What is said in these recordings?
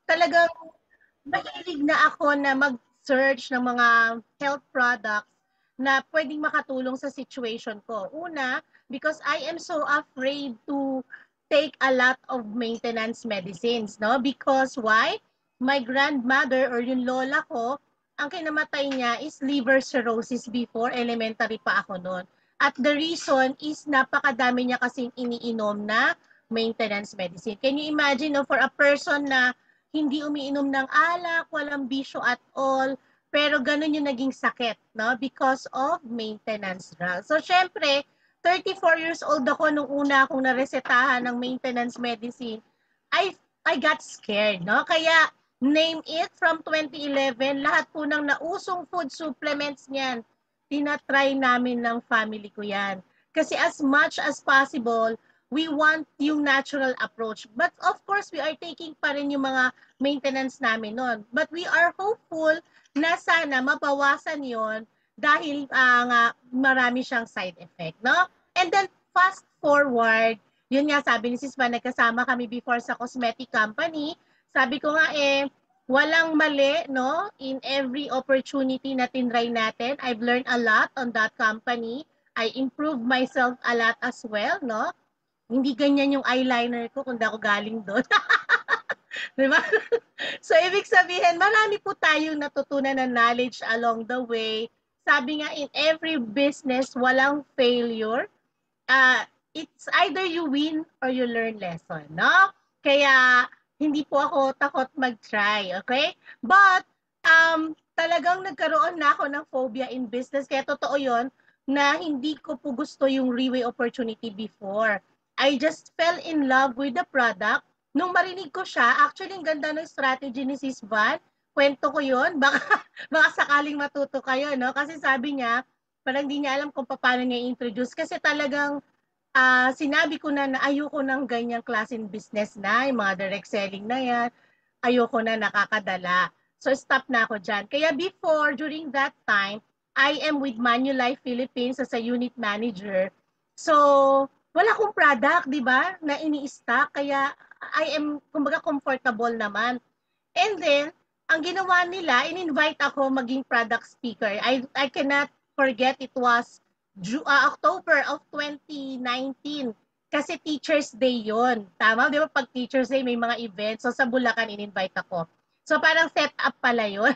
talagang mahilig na ako na mag-search ng mga health products na pwedeng makatulong sa situation ko. Una, because I am so afraid to take a lot of maintenance medicines, no? Because why? My grandmother or yung lola ko, ang kinamatay niya is liver cirrhosis before, elementary pa ako noon. At the reason is napakadami niya kasing iniinom na maintenance medicine. Can you imagine, no, for a person na hindi umiinom ng alak, walang bisyo at all, pero ganun yung naging sakit, no? Because of maintenance drugs. So, syempre, 34 years old ako nung una akong naresetahan ng maintenance medicine. I got scared, no? Kaya, name it, from 2011, lahat po ng nausong food supplements niyan, tinatry namin ng family ko yan. Kasi as much as possible, we want yung natural approach. But of course, we are taking pa rin yung mga maintenance namin nun. But we are hopeful na sana mabawasan yon dahil nga marami siyang side effect, no? And then fast forward, yun nga sabi ni Sis Van, nagkasama kami before sa cosmetic company. Sabi ko nga walang mali, no? In every opportunity na tinry natin, I've learned a lot on that company. I improved myself a lot as well, no? Hindi ganyan yung eyeliner ko kung ako galing doon. Diba? So, ibig sabihin, marami po tayong natutunan na knowledge along the way. Sabi nga, in every business, walang failure. It's either you win or you learn lesson, no? Kaya, hindi po ako takot mag-try, okay? But, talagang nagkaroon na ako ng phobia in business. Kaya totoo yon na hindi ko po gusto yung Reway opportunity before. I just fell in love with the product. Nung marinig ko siya, actually, ang ganda ng strategy ni Sis Van. Kwento ko yon. Baka sakaling matuto kayo, no? Kasi sabi niya, parang hindi niya alam kung paano niya introduce. Kasi talagang sinabi ko na ayoko ng ganyang klaseng business na, yung mga direct selling na yan, ayoko na nakakadala. So, stop na ako dyan. Kaya before, during that time, I am with Manulife Philippines as a unit manager. So, wala akong product, di ba, na ini-stock. Kaya, I am, kumbaga, comfortable naman. And then, ang ginawa nila, in-invite ako maging product speaker. I cannot forget, it was October of 2019. Kasi Teacher's Day yon. Tama? Di ba pag Teacher's Day may mga events. So sa Bulacan, in-invite ako. So parang set up pala yun.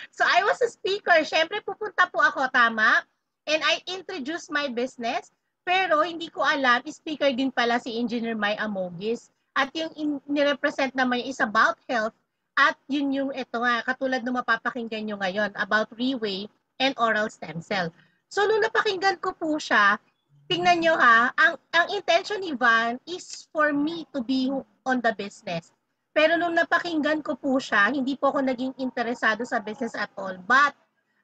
So I was a speaker. Siyempre pupunta po ako, tama? And I introduced my business. Pero hindi ko alam, speaker din pala si Engineer May Amogis. At yung nirepresent naman is about health. At yun yung, ito nga, katulad ng mapapakinggan nyo ngayon about Reway and oral stem cell. So, nung napakinggan ko po siya, tingnan nyo ha, ang intention ni Van is for me to be on the business. Pero nung napakinggan ko po siya, hindi po ako naging interesado sa business at all. But,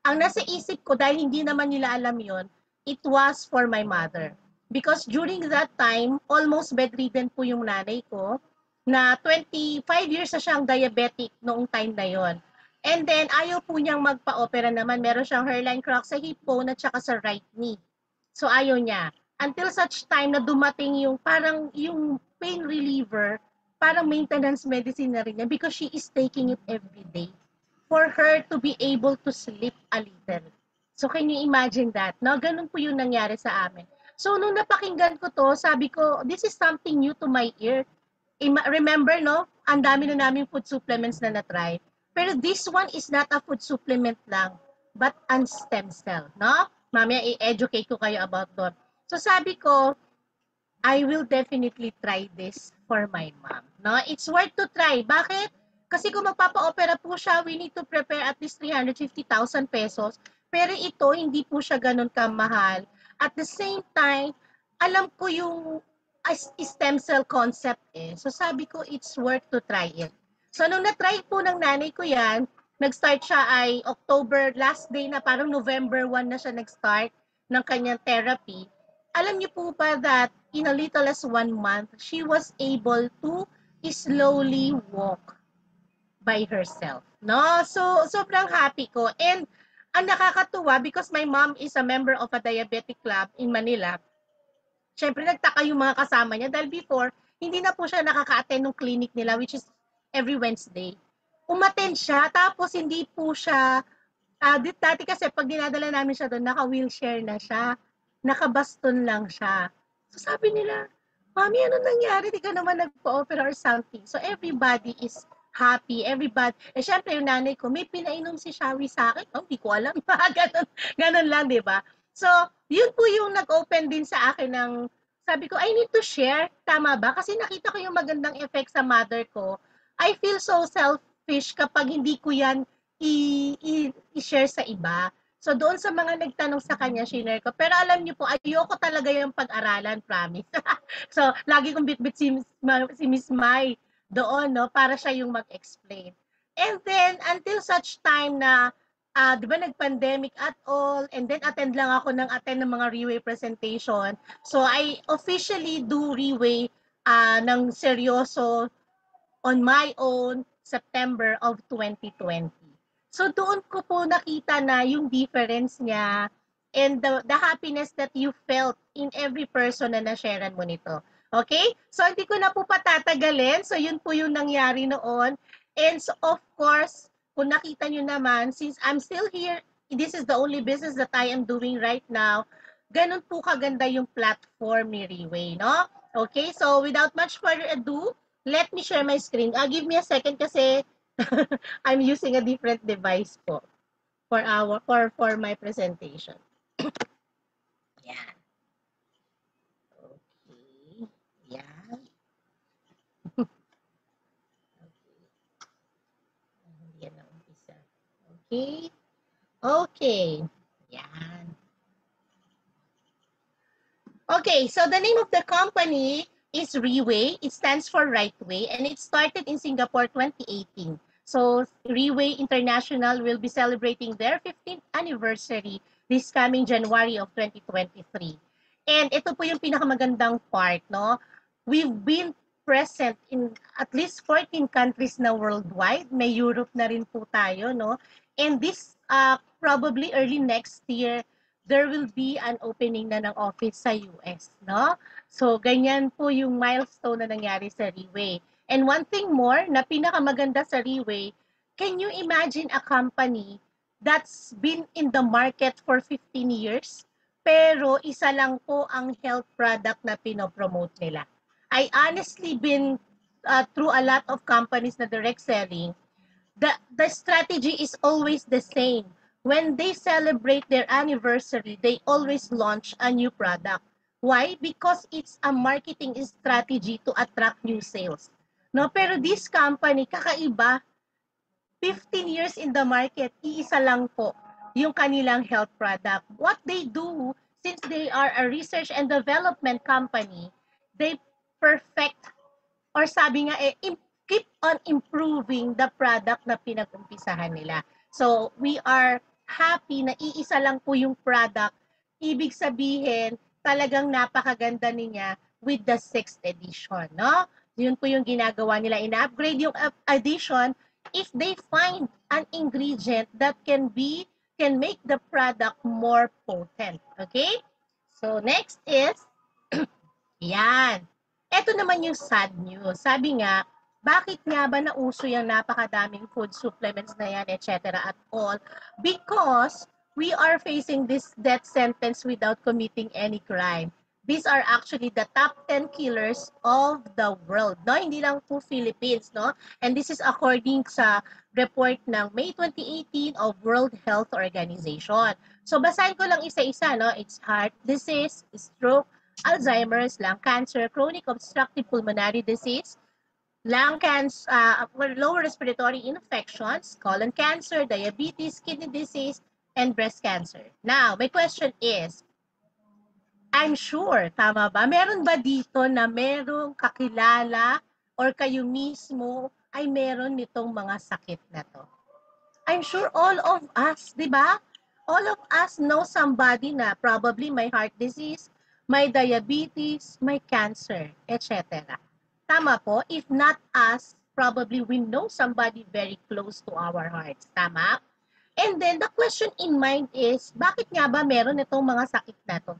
ang nasa isip ko, dahil hindi naman nila alam yon, it was for my mother. Because during that time, almost bedridden po yung nanay ko, na 25 years na siyang diabetic noong time na yon. And then, ayaw po niyang magpa-opera naman. Meron siyang hairline crack sa hip bone at saka sa right knee. So, ayaw niya. Until such time na dumating yung parang yung pain reliever, parang maintenance medicine na rin niya because she is taking it every day for her to be able to sleep a little. So, can you imagine that? No? Ganun po yung nangyari sa amin. So, nung napakinggan ko to, sabi ko, this is something new to my ear. Remember, no? Ang dami na namin food supplements na na-try. Pero this one is not a food supplement lang, but an stem cell, no? Mamaya i-educate ko kayo about that. So sabi ko, I will definitely try this for my mom, no? It's worth to try. Bakit? Kasi kung magpapa-opera po siya, we need to prepare at least 350,000 pesos. Pero ito, hindi po siya ganun kamahal. At the same time, alam ko yung stem cell concept So sabi ko, it's worth to try it. So nung na-try po ng nanay ko yan, nag-start siya ay October, last day na, parang November 1 na siya nag-start ng kanyang therapy. Alam niyo po ba that in a little as 1 month, she was able to slowly walk by herself. No? So, sobrang happy ko. And ang nakakatuwa, because my mom is a member of a diabetic club in Manila, syempre nagtaka yung mga kasama niya dahil before, hindi na po siya nakaka-attend ng clinic nila, which is every Wednesday. Umattend siya, tapos hindi po siya, dati kasi pag dinadala namin siya doon, naka-wheelchair na siya, nakabaston lang siya. So sabi nila, Mami, ano nangyari? Di ka naman nagpa-opera or something. So everybody is happy, everybody. Eh syempre yung nanay ko, may pinainom si Shawi sa akin. Oh, di ko alam. ganun lang, di ba? So, yun po yung nag-open din sa akin ng, sabi ko, I need to share. Tama ba? Kasi nakita ko yung magandang effect sa mother ko. I feel so selfish kapag hindi ko yan i-share sa iba. So doon sa mga nagtanong sa kanya, shinare ko. Pero alam niyo po, ayoko talaga yung pag-aralan, promise. So lagi kong bitbit si Miss Mai doon, no, para siya yung mag-explain. And then, until such time na, di ba nag-pandemic at all, and then attend lang ako ng mga Reway presentation. So I officially do Reway ng seryoso on my own September of 2020. So doon ko po nakita na yung difference niya and the happiness that you felt in every person na na-sharean mo nito. Okay? So hindi ko na po patatagalin. So yun po yung nangyari noon. And so of course, kung nakita nyo naman, since I'm still here, this is the only business that I am doing right now, ganun po kaganda yung platform ni Reway, no? Okay, so without much further ado, let me share my screen. Give me a second kasi I'm using a different device po for my presentation. Yan. Okay. Yan. Yan ang umpisa. Okay. Okay. Yan. Okay, so the name of the company is Reway. It stands for Right Way, and it started in Singapore 2018. So Reway International will be celebrating their 15th anniversary this coming January of 2023. And ito po yung pinakamagandang part, no? We've been present in at least 14 countries na worldwide. May Europe na rin po tayo, no? And this probably early next year, there will be an opening na ng office sa US, no? So, ganyan po yung milestone na nangyari sa Reway. And one thing more na pinakamaganda sa Reway, can you imagine a company that's been in the market for 15 years, pero isa lang po ang health product na pinopromote nila? I honestly been through a lot of companies na direct selling. The strategy is always the same. When they celebrate their anniversary, they always launch a new product. Why? Because it's a marketing strategy to attract new sales. No, pero this company kakaiba, 15 years in the market, iisa lang po yung kanilang health product. What they do, since they are a research and development company, they perfect or sabi nga keep on improving the product na pinag-umpisahan nila. So, we are happy na iisa lang po yung product. Ibig sabihin, talagang napakaganda niya with the 6th edition, no? Yun po yung ginagawa nila. Ina-upgrade yung edition if they find an ingredient that can make the product more potent. Okay? So, next is, yan. Ito naman yung sad news. Sabi nga, bakit nga ba nauso yung napakadaming food supplements na yan, etc. at all? Because we are facing this death sentence without committing any crime. These are actually the top 10 killers of the world. No? Hindi lang po Philippines. No? And this is according sa report ng May 2018 of World Health Organization. So basahin ko lang isa-isa. No? It's heart disease, stroke, Alzheimer's, lung cancer, chronic obstructive pulmonary disease, lung cancer, lower respiratory infections, colon cancer, diabetes, kidney disease, and breast cancer. Now, my question is, I'm sure, tama ba? Meron ba dito na merong kakilala or kayo mismo ay meron nitong mga sakit na to? I'm sure all of us, di ba? All of us know somebody na probably may heart disease, may diabetes, may cancer, etc. Tama po? If not us, probably we know somebody very close to our hearts. Tama? And then the question in mind is, bakit nga ba meron itong mga sakit na to?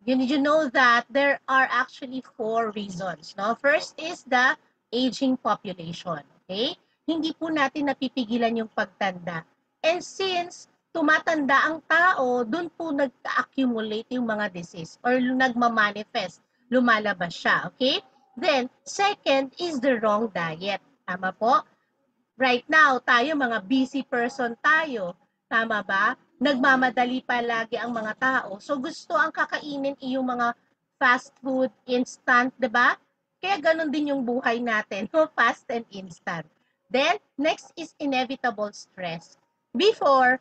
You know that there are actually 4 reasons. No? First is the aging population. Okay? Hindi po natin napipigilan yung pagtanda. And since tumatanda ang tao, doon po nag-accumulate yung mga disease or nagmamanifest, lumalabas siya. Okay? Then, second is the wrong diet. Tama po? Right now, tayo mga busy person tayo. Tama ba? Nagmamadali palagi ang mga tao. So gusto ang kakainin yung mga fast food, instant, 'di ba? Kaya ganun din yung buhay natin, no? Fast and instant. Then, next is inevitable stress. Before,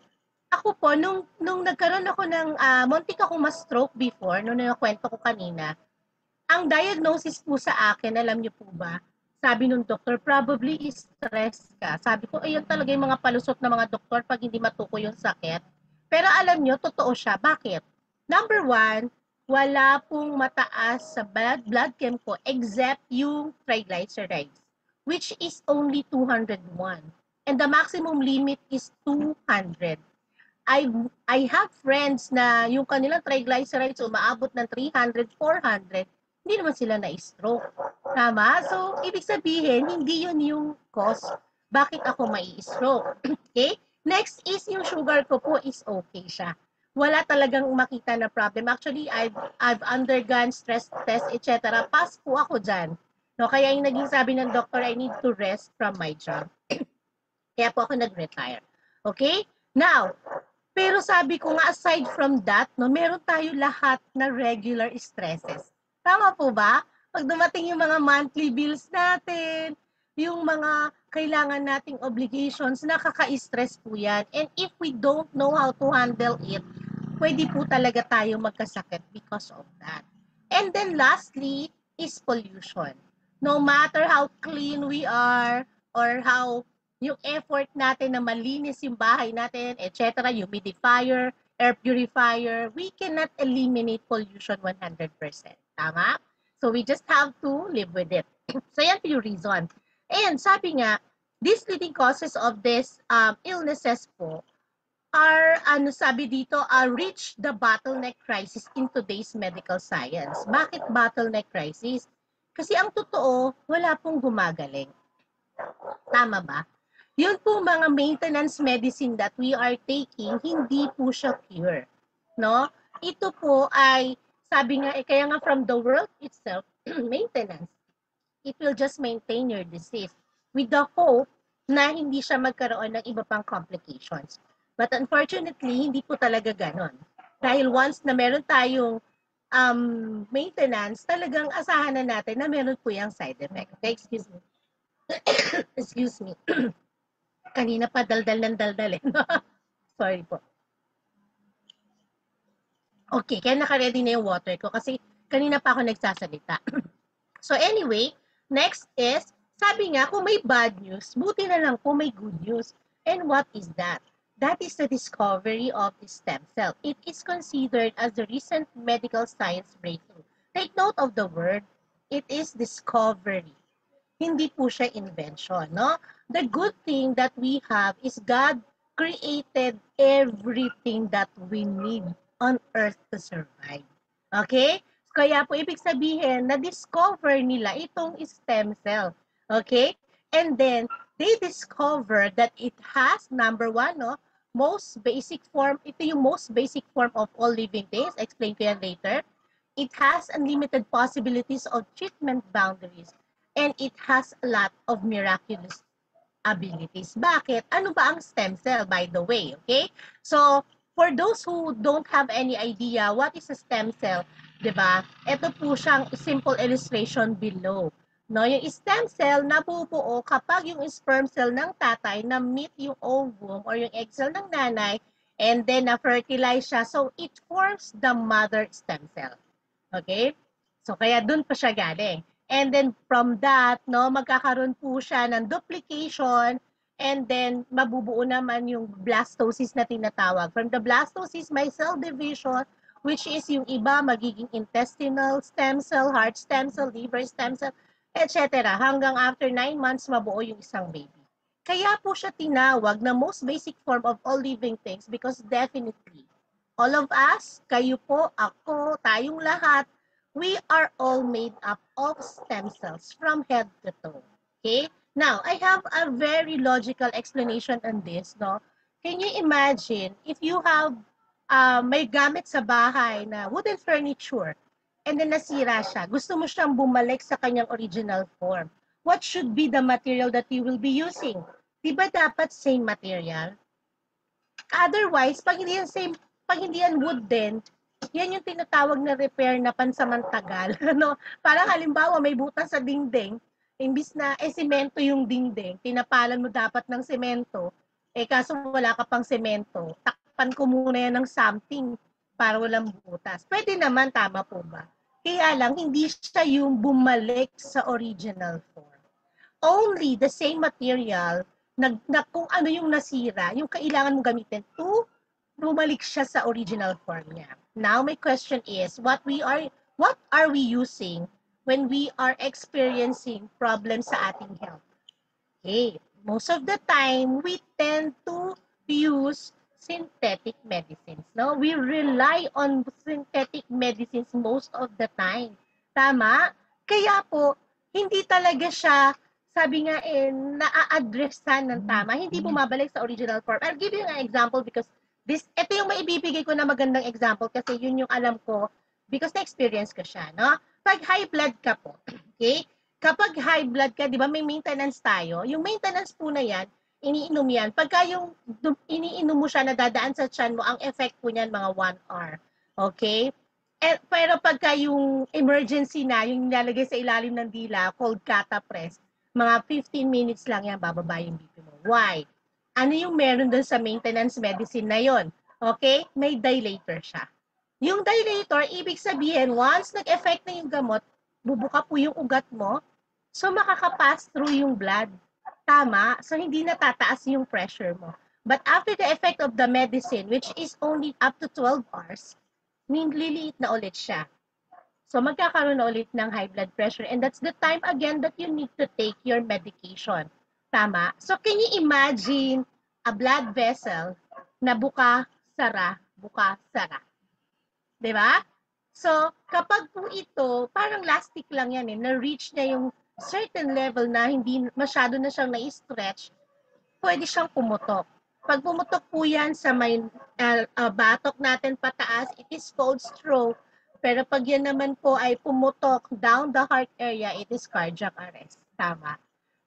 ako po, nung nagkaroon ako ng, muntik ako ma-stroke before, nung nakwento ko kanina, ang diagnosis po sa akin, alam niyo po ba, sabi nung doktor, probably is stress ka. Sabi ko, ayun talaga yung mga palusot ng mga doktor pag hindi matukoy yung sakit. Pero alam niyo, totoo siya. Bakit? Number one, wala pong mataas sa blood chem ko except yung triglycerides, which is only 201. And the maximum limit is 200. I have friends na yung kanilang triglycerides umaabot ng 300, 400, hindi naman sila na-stroke. Tama? So, ibig sabihin, hindi yun yung cause bakit ako mai-stroke. Okay? Next is yung sugar ko po is okay siya. Wala talagang makita na problem. Actually, I've undergone stress test, etc. Pass po ako dyan. No, kaya yung naging sabi ng doctor, I need to rest from my job. Kaya po ako nag-retire. Okay? Now, pero sabi ko nga, aside from that, no, meron tayo lahat na regular stresses. Tama po ba? Pag dumating yung mga monthly bills natin, yung mga kailangan nating obligations, nakaka-stress po yan. And if we don't know how to handle it, pwede po talaga tayo magkasakit because of that. And then lastly is pollution. No matter how clean we are or how yung effort natin na malinis yung bahay natin, etc., humidifier, air purifier, we cannot eliminate pollution 100%. Tama? So we just have to live with it. So yan yung reason. And sabi nga, these leading causes of this illnesses po are, ano sabi dito, reach the bottleneck crisis in today's medical science. Bakit bottleneck crisis? Kasi ang totoo, wala pong gumagaling. Tama ba? Yun po mga maintenance medicine that we are taking, hindi po siya cure. No? Ito po ay, sabi nga, kaya nga from the world itself, maintenance. It will just maintain your disease with the hope na hindi siya magkaroon ng iba pang complications. But unfortunately, hindi po talaga ganon. Dahil once na meron tayong maintenance, talagang asahan na natin na meron po yung side effect. Okay, excuse me. Excuse me. Kanina pa daldal ng daldal eh. Sorry po. Okay, kaya naka-ready na yung water ko kasi kanina pa ako nagsasalita. So anyway, next is, sabi nga kung may bad news, buti na lang kung may good news. And what is that? That is the discovery of the stem cell. It is considered as a recent medical science breakthrough. Take note of the word, it is discovery. Hindi po siya invention, no? The good thing that we have is God created everything that we need on earth to survive. Okay? Kaya po ibig sabihin, na-discover nila itong stem cell. Okay? And then, they discover that it has, number one, no, most basic form, ito yung most basic form of all living things. Explain ko yan later. It has unlimited possibilities of treatment boundaries. And it has a lot of miraculous abilities. Bakit? Ano ba ang stem cell, by the way? Okay? So, for those who don't have any idea what is a stem cell, di ba? Ito po siyang simple illustration below. No, yung stem cell nabubuo kapag yung sperm cell ng tatay na meet yung ovum or yung egg cell ng nanay and then na-fertilize siya. So, it forms the mother stem cell. Okay? So, kaya dun pa siya galing. And then from that, no, magkakaroon po siya ng duplication and then mabubuo naman yung blastocyst na tinatawag. From the blastocyst, may cell division, which is yung iba magiging intestinal stem cell, heart stem cell, liver stem cell, etc. Hanggang after 9 months, mabuo yung isang baby. Kaya po siya tinawag na most basic form of all living things because definitely, all of us, kayo po, ako, tayong lahat, we are all made up of stem cells from head to toe. Okay? Now, I have a very logical explanation on this, no? Can you imagine if you have may gamit sa bahay na wooden furniture and then nasira siya, gusto mo siyang bumalik sa kanyang original form. What should be the material that you will be using? Diba dapat same material? Otherwise, pag hindi yan wood din, yan yung tinatawag na repair na pansamantagal. Ano? Parang halimbawa, may butas sa dingding, imbis na semento yung dingding, tinapalan mo dapat ng semento, kaso wala ka pang semento, takpan ko muna yan ng something para walang butas. Pwede naman, tama po ba? Kaya lang, hindi siya yung bumalik sa original form. Only the same material na kung ano yung nasira, yung kailangan mong gamitin to bumalik siya sa original form niya. Now, my question is, what are we using when we are experiencing problems sa ating health? Okay, most of the time, we tend to use synthetic medicines. No? We rely on synthetic medicines most of the time. Tama? Kaya po, hindi talaga siya, sabi nga na-addressan ng tama, hindi bumabalik sa original form. I'll give you an example because ito yung maibibigay ko na magandang example kasi yun yung alam ko because na-experience ko siya. No? Pag high blood ka po, okay? Kapag high blood ka, di ba may maintenance tayo? Yung maintenance po na yan, iniinom yan. Pagka yung iniinom mo siya, nadadaan sa tiyan mo, ang effect po niyan mga 1 hour. Okay? Pero pagka yung emergency na, yung nilalagay sa ilalim ng dila, called catapress, mga 15 minutes lang yan, bababa yung BP mo. Why? Ano yung meron doon sa maintenance medicine na yon? Okay? May dilator siya. Yung dilator, ibig sabihin, once nag-effect na yung gamot, bubuka po yung ugat mo, so makakapass through yung blood. Tama? So hindi natataas yung pressure mo. But after the effect of the medicine, which is only up to 12 hours, liliit na ulit siya. So magkakaroon na ulit ng high blood pressure and that's the time again that you need to take your medication. Tama? So can you imagine a blood vessel na buka, sara, buka, sara? Diba? So, kapag po ito, parang lastic lang yan na-reach niya yung certain level na hindi masyado na siyang na-stretch, pwede siyang pumutok. Pag pumutok po yan sa may batok natin pataas, it is called stroke. Pero pag yan naman po ay pumutok down the heart area, it is cardiac arrest. Tama.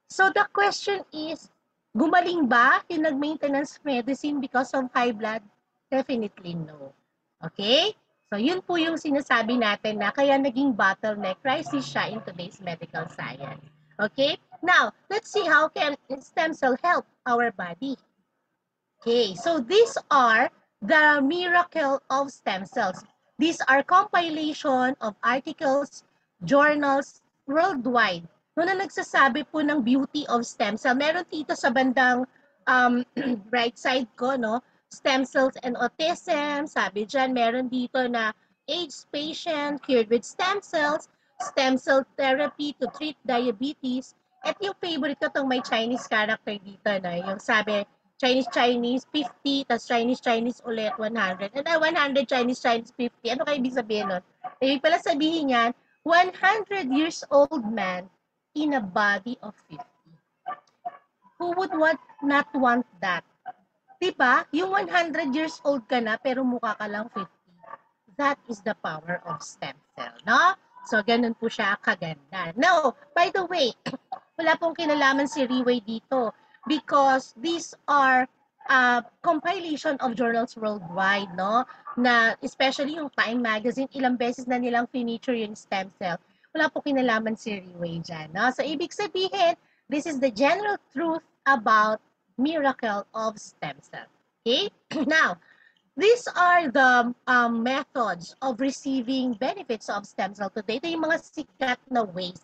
So the question is, gumaling ba yung nag-maintenance medicine because of high blood? Definitely no. Okay? So yun po yung sinasabi natin na kaya naging bottleneck crisis siya in today's medical science. Okay? Now, let's see how can stem cell help our body. Okay, so these are the miracle of stem cells. These are compilation of articles, journals worldwide. No na nagsasabi po ng beauty of stem cell. Meron dito sa bandang right side ko, no? Stem cells and autism. Sabi dyan, meron dito na AIDS patient cured with stem cell therapy to treat diabetes. At yung favorite ko itong may Chinese character dito, no? Yung sabi, Chinese 50, tas Chinese ulit 100. And 100 Chinese 50. Ano kayo ibig sabihin nun? Ibig pala sabihin yan, 100 years old man in a body of 50. Who would not want that? Diba? Yung 100 years old ka na pero mukha ka lang 50. That is the power of stem cell, no? So, ganun po siya kaganda. Now, by the way, wala pong kinalaman si Riway dito because these are compilation of journals worldwide, no? Na especially yung Time Magazine, ilang beses na nilang feature yung stem cell. Wala po kinalaman si Riway dyan, no? So, ibig sabihin, this is the general truth about miracle of stem cell. Okay? Now, these are the methods of receiving benefits of stem cell today. Ito yung mga sikat na ways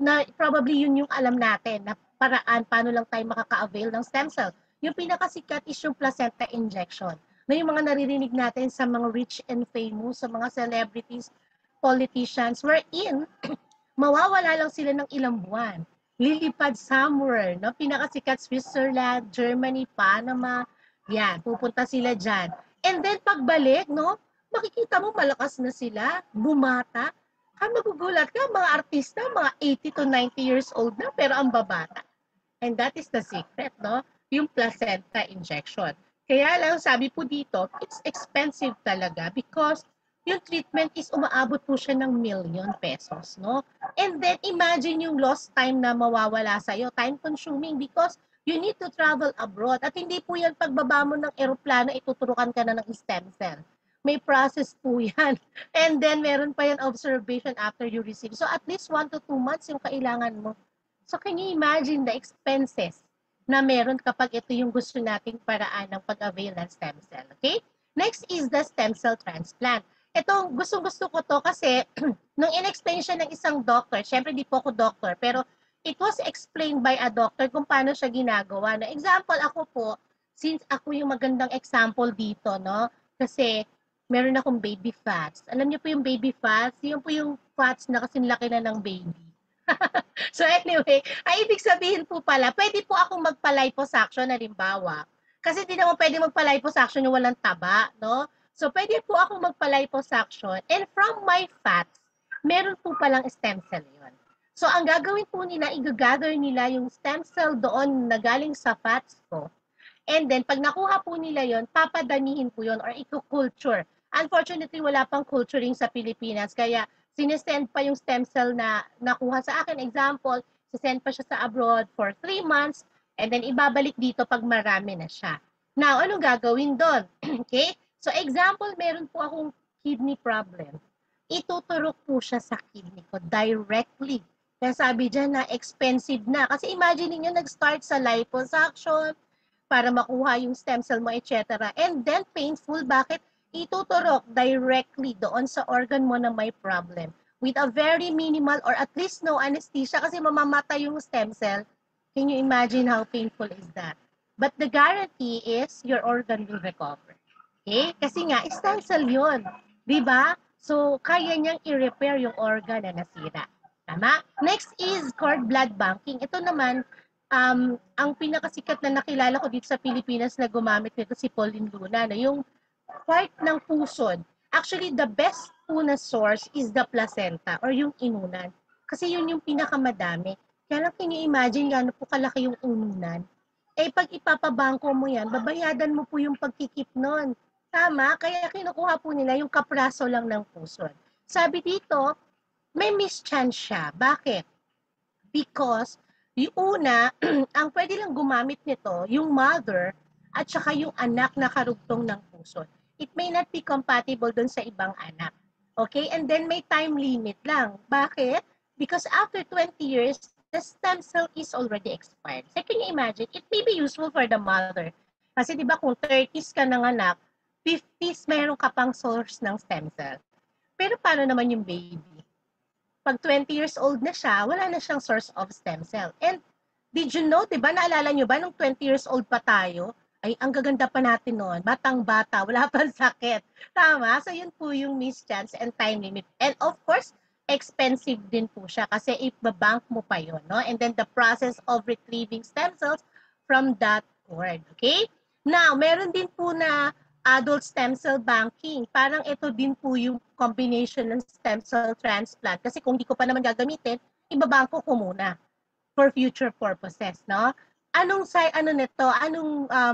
na probably yun yung alam natin na paraan paano lang tayo makaka-avail ng stem cell. Yung pinakasikat is yung placenta injection. Na yung mga naririnig natin sa mga rich and famous, sa mga celebrities, politicians, wherein mawawala lang sila ng ilang buwan. Lilipad somewhere, no? Pinakasikat Switzerland, Germany, Panama, yan, pupunta sila dyan. And then pagbalik, no? Makikita mo malakas na sila, bumata. Magugulat ka, mga artista, mga 80 to 90 years old na, pero ang babata. And that is the secret, no? Yung placenta injection. Kaya lang sabi po dito, it's expensive talaga because yung treatment is umaabot po siya ng ₱1,000,000, no? And then imagine yung lost time na mawawala sa'yo, time consuming because you need to travel abroad. At hindi po yan pagbaba mo ng eroplano, ituturukan ka na ng stem cell. May process po yan. And then meron pa yan observation after you receive. So at least 1 to 2 months yung kailangan mo. So can you imagine the expenses na meron kapag ito yung gusto nating paraan ng pag-avail ng stem cell, okay? Next is the stem cell transplant. Ito, gustong-gusto ko to kasi nung in-explain siya ng isang doctor, syempre di po ako doctor, pero it was explained by a doctor kung paano siya ginagawa. Na example, ako po, since ako yung magandang example dito, no? Kasi meron akong baby fats. Alam niyo po yung baby fats? Yun po yung fats na kasing laki na ng baby. So anyway, ay ibig sabihin po pala, pwede po akong magpa-liposuction halimbawa. Kasi di naman pwede magpa-liposuction yung walang taba, no? So pwede po akong magpa-liposuction and from my fats, meron po palang stem cell yun. So ang gagawin po nila, i-gather nila yung stem cell doon na galing sa fats ko. And then pag nakuha po nila yon, papadamihin po yon or i-culture. Unfortunately, wala pang culturing sa Pilipinas. Kaya sinesend pa yung stem cell na nakuha sa akin. Example, sisend pa siya sa abroad for 3 months and then ibabalik dito pag marami na siya. Now, anong gagawin doon? Okay? So example, meron po akong kidney problem. Ituturok po siya sa kidney ko directly. Kaya sabi dyan na expensive na. Kasi imagine niyo nag-start sa liposuction para makuha yung stem cell mo, etc. And then painful, bakit? Ituturok directly doon sa organ mo na may problem with a very minimal or at least no anesthesia kasi mamamatay yung stem cell. Can you imagine how painful is that? But the guarantee is your organ will recover. Okay? Kasi nga, stem cell yun. Diba? So, kaya niyang i-repair yung organ na nasira. Tama? Next is cord blood banking. Ito naman, ang pinakasikat na nakilala ko dito sa Pilipinas na gumamit nito si Pauline Luna, na yung part ng pusod. Actually, the best po na source is the placenta or yung inunan. Kasi yun yung pinakamadami. Kaya lang can you imagine gano'n po kalaki yung inunan? Eh pag ipapabangko mo yan, babayadan mo po yung pagkikip nun. Tama? Kaya kinukuha po nila yung kapraso lang ng pusod. Sabi dito, may mischance siya. Bakit? Because yung una, ang pwede lang gumamit nito, yung mother at saka yung anak na karugtong ng puso. It may not be compatible dun sa ibang anak. Okay? And then may time limit lang. Bakit? Because after 20 years, the stem cell is already expired. So can you imagine? It may be useful for the mother. Kasi di ba kung 30s ka ng anak, 50s meron ka pang source ng stem cell. Pero paano naman yung baby? Pag 20 years old na siya, wala na siyang source of stem cell. And did you know, diba, naalala nyo ba, nung 20 years old pa tayo, ay, ang gaganda pa natin noon, batang-bata, wala pang sakit. Tama? So, yun po yung mischance and time limit. And of course, expensive din po siya kasi ibabank mo pa yun, no? And then the process of retrieving stem cells from that cord, okay? Now, meron din po na adult stem cell banking. Parang ito din po yung combination ng stem cell transplant. Kasi kung di ko pa naman gagamitin, ibabangko ko muna for future purposes, no? Ano nito?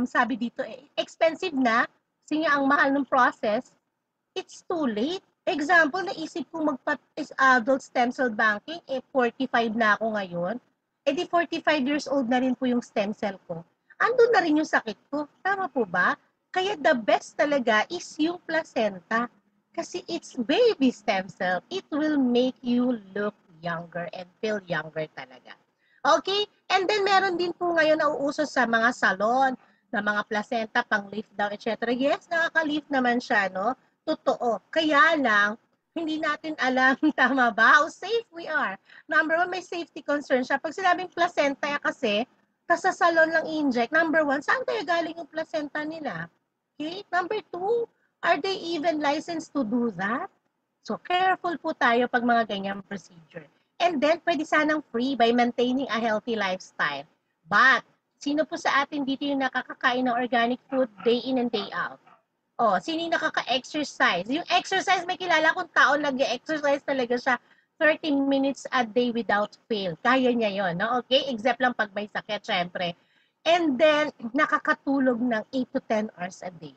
Sabi dito? Expensive na. Kasi nga ang mahal ng process, it's too late. Example, naisip ko adult stem cell banking, 45 na ako ngayon. Di 45 years old na rin po yung stem cell ko. Andun na rin yung sakit ko. Tama po ba? Kaya the best talaga is yung placenta. Kasi it's baby stem cell. It will make you look younger and feel younger talaga. Okay? And then meron din po ngayon na uuso sa mga salon na mga placenta, pang lift down, etc. Yes, nakaka-lift naman siya, no? Totoo. Kaya lang, hindi natin alam, tama ba, how safe we are. Number one, may safety concern siya. Pag sinabing placenta kasi, sa salon lang i-inject, number one, saan kaya galing yung placenta nila? Okay? Number two, are they even licensed to do that? So, careful po tayo pag mga ganyang procedure. And then, pwede sanang free by maintaining a healthy lifestyle. But, sino po sa atin dito yung nakakakain ng organic food day in and day out? Sino yung nakaka-exercise? Yung exercise, may kilala kong tao nag-exercise talaga siya 30 minutes a day without fail. Kaya niya yon, no? Okay? Except lang pag may sakit, syempre. And then, nakakatulog ng 8 to 10 hours a day.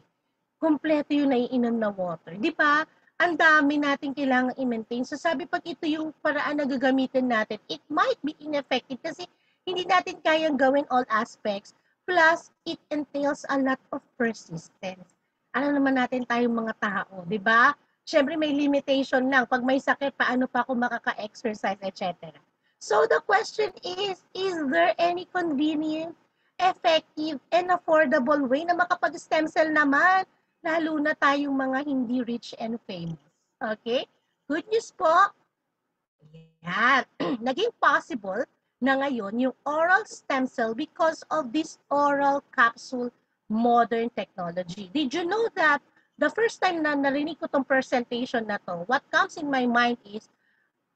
Kompleto yung naiinom na water. Di ba? Ang dami natin kailangan i-maintain. So sabi, pag ito yung paraan na gagamitin natin, it might be ineffective kasi hindi natin kayang gawin all aspects. Plus, it entails a lot of persistence. Ano naman natin tayong mga tao, di ba? Siyempre may limitation lang. Pag may sakit, paano pa ako makaka-exercise, etc. So the question is there any convenient, effective, and affordable way na makapag-stem cell naman? Lalo na tayong mga hindi rich and famous. Okay? Good news po, yan. Naging possible na ngayon yung oral stem cell because of this oral capsule modern technology. Did you know that the first time na narinig ko tong presentation na to, what comes in my mind is,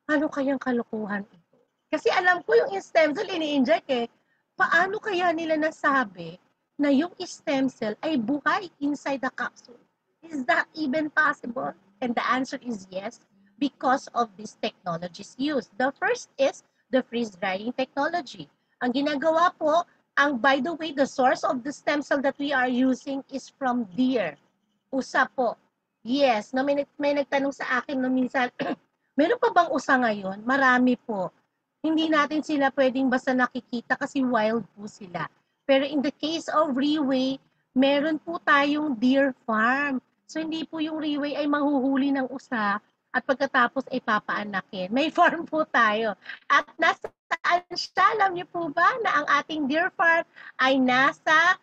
ano kayang kalokohan ito? Kasi alam ko yung stem cell ini-inject eh. Paano kaya nila nasabi na yung stem cell ay buhay inside the capsule? Is that even possible? And the answer is yes, because of these technologies used. The first is the freeze-drying technology. Ang ginagawa po, by the way, the source of the stem cell that we are using is from deer. Usa po. Yes, no, may nagtanong sa akin no minsan, meron pa bang usa ngayon? Marami po. Hindi natin sila pwedeng basta nakikita kasi wild po sila. Pero in the case of Riway, meron po tayong deer farm. So hindi po yung Riway ay manghuhuli ng usa at pagkatapos ay papaanakin. May farm po tayo. At nasaan siya? Alam niyo po ba na ang ating deer farm ay nasa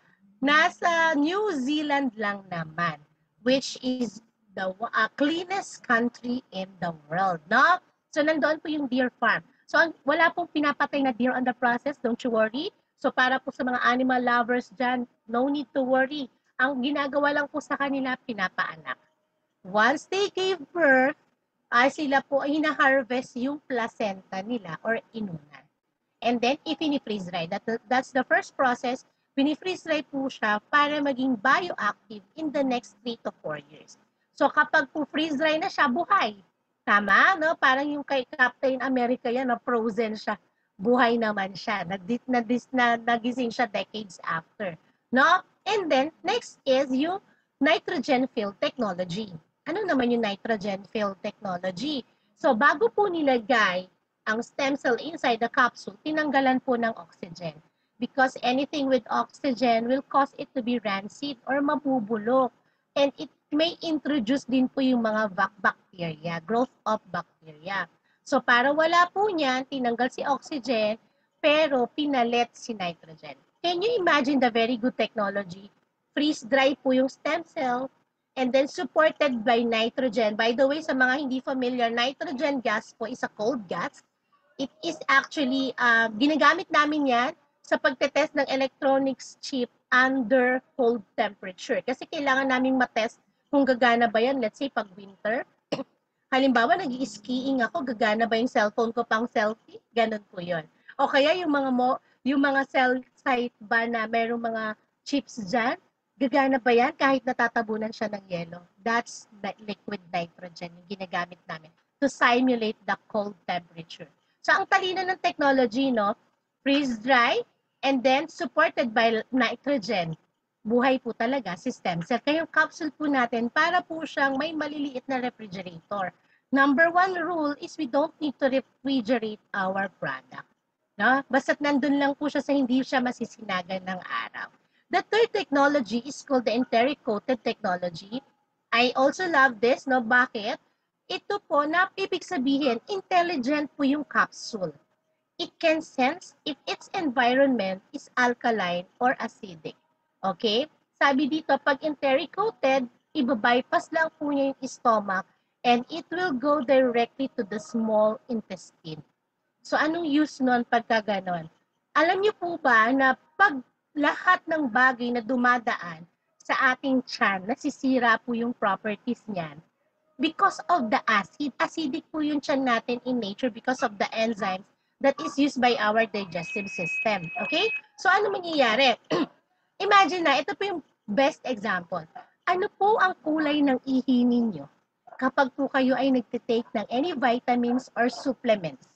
New Zealand lang naman, which is the cleanest country in the world, no? So, nandoon po yung deer farm. So, wala pong pinapatay na deer on the process, don't you worry. So, para po sa mga animal lovers dyan, no need to worry. Ang ginagawa lang po sa kanila, pinapaanak. Once they gave birth, sila po ay hina-harvest yung placenta nila or inunan. And then, i-freeze dry. That's the first process. Pinifreeze dry po siya para maging bioactive in the next 3 to 4 years. So kapag po freeze dry na siya, buhay. Tama, no? Parang yung kay Captain America yan, na frozen siya. Buhay naman siya. Nagising siya decades after. No? And then, next is yung nitrogen-filled technology. Ano naman yung nitrogen-filled technology? So, bago po nilagay ang stem cell inside the capsule, tinanggalan po ng oxygen. Because anything with oxygen will cause it to be rancid or mabubulok. And it may introduce din po yung mga bacteria, growth of bacteria. So para wala po niyan, tinanggal si oxygen, pero pinalit si nitrogen. Can you imagine the very good technology? Freeze-dry po yung stem cell, and then supported by nitrogen. By the way, sa mga hindi familiar, nitrogen gas po is a cold gas. It is actually, ginagamit namin yan sa pagtetest ng electronics chip under cold temperature. Kasi kailangan namin matest kung gagana ba yan, let's say pag winter. Halimbawa, nag-skiing ako, gagana ba yung cellphone ko pang selfie? Ganun po yun. O kaya yung mga cell site ba na merong mga chips dyan, gagana ba yan kahit natatabunan siya ng yelo? That's the liquid nitrogen yung ginagamit namin to simulate the cold temperature. So, ang talino ng technology, no? Freeze-dry, and then supported by nitrogen. Buhay po talaga si stem cell. Kaya yung capsule po natin, para po siyang may maliliit na refrigerator. Number one rule is we don't need to refrigerate our product. No? Basta't nandun lang po siya sa hindi siya masisinagan ng araw. The third technology is called the enteric coated technology. I also love this, no? Bakit? Ito po, ibig sabihin, intelligent po yung capsule. It can sense if its environment is alkaline or acidic. Okay? Sabi dito, pag enteric coated, ibabypass lang po niya yung stomach and it will go directly to the small intestine. So, anong use nun pagka ganon? Alam niyo po ba na pag lahat ng bagay na dumadaan sa ating tiyan, nasisira po yung properties niyan because of the acid. Acidic po yung tiyan natin in nature because of the enzymes that is used by our digestive system. Okay? So, ano mangyayari? Imagine na, ito po yung best example. Ano po ang kulay ng ihi ninyo? kapag po kayo ay nagtitake ng any vitamins or supplements.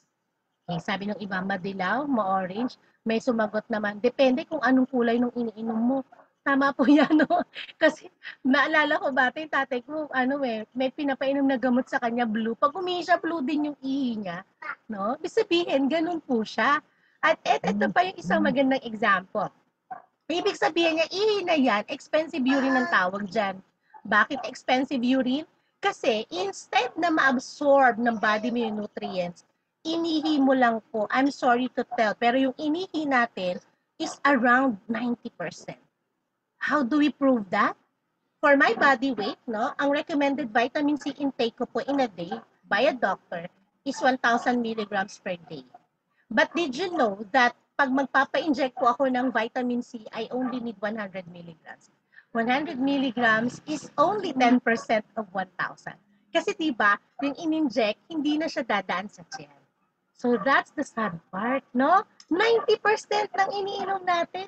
Okay, sabi ng iba, madilaw, ma-orange. May sumagot naman, depende kung anong kulay nung iniinom mo. Tama po yan, no? Kasi naalala ko ba, yung tatay ko, may pinapainom na gamot sa kanya, blue. Pag umihi siya, blue din yung ihi niya. No? Ibig sabihin, ganun po siya. At ito pa yung isang magandang example. Ibig sabihin niya, ihi na yan, expensive urine ang tawag dyan. Bakit expensive urine? Kasi instead na ma-absorb ng body mo yung nutrients, inihi mo lang po, I'm sorry to tell, pero yung inihi natin is around 90%. How do we prove that? For my body weight, no, ang recommended vitamin C intake ko po in a day by a doctor is 1,000 milligrams per day. But did you know that pag magpapa-inject po ako ng vitamin C, I only need 100 milligrams. 100 milligrams is only 10% of 1,000. Kasi diba, yung in-inject, hindi na siya dadaan sa tiyan. So that's the sad part, no? 90% ng iniinom natin,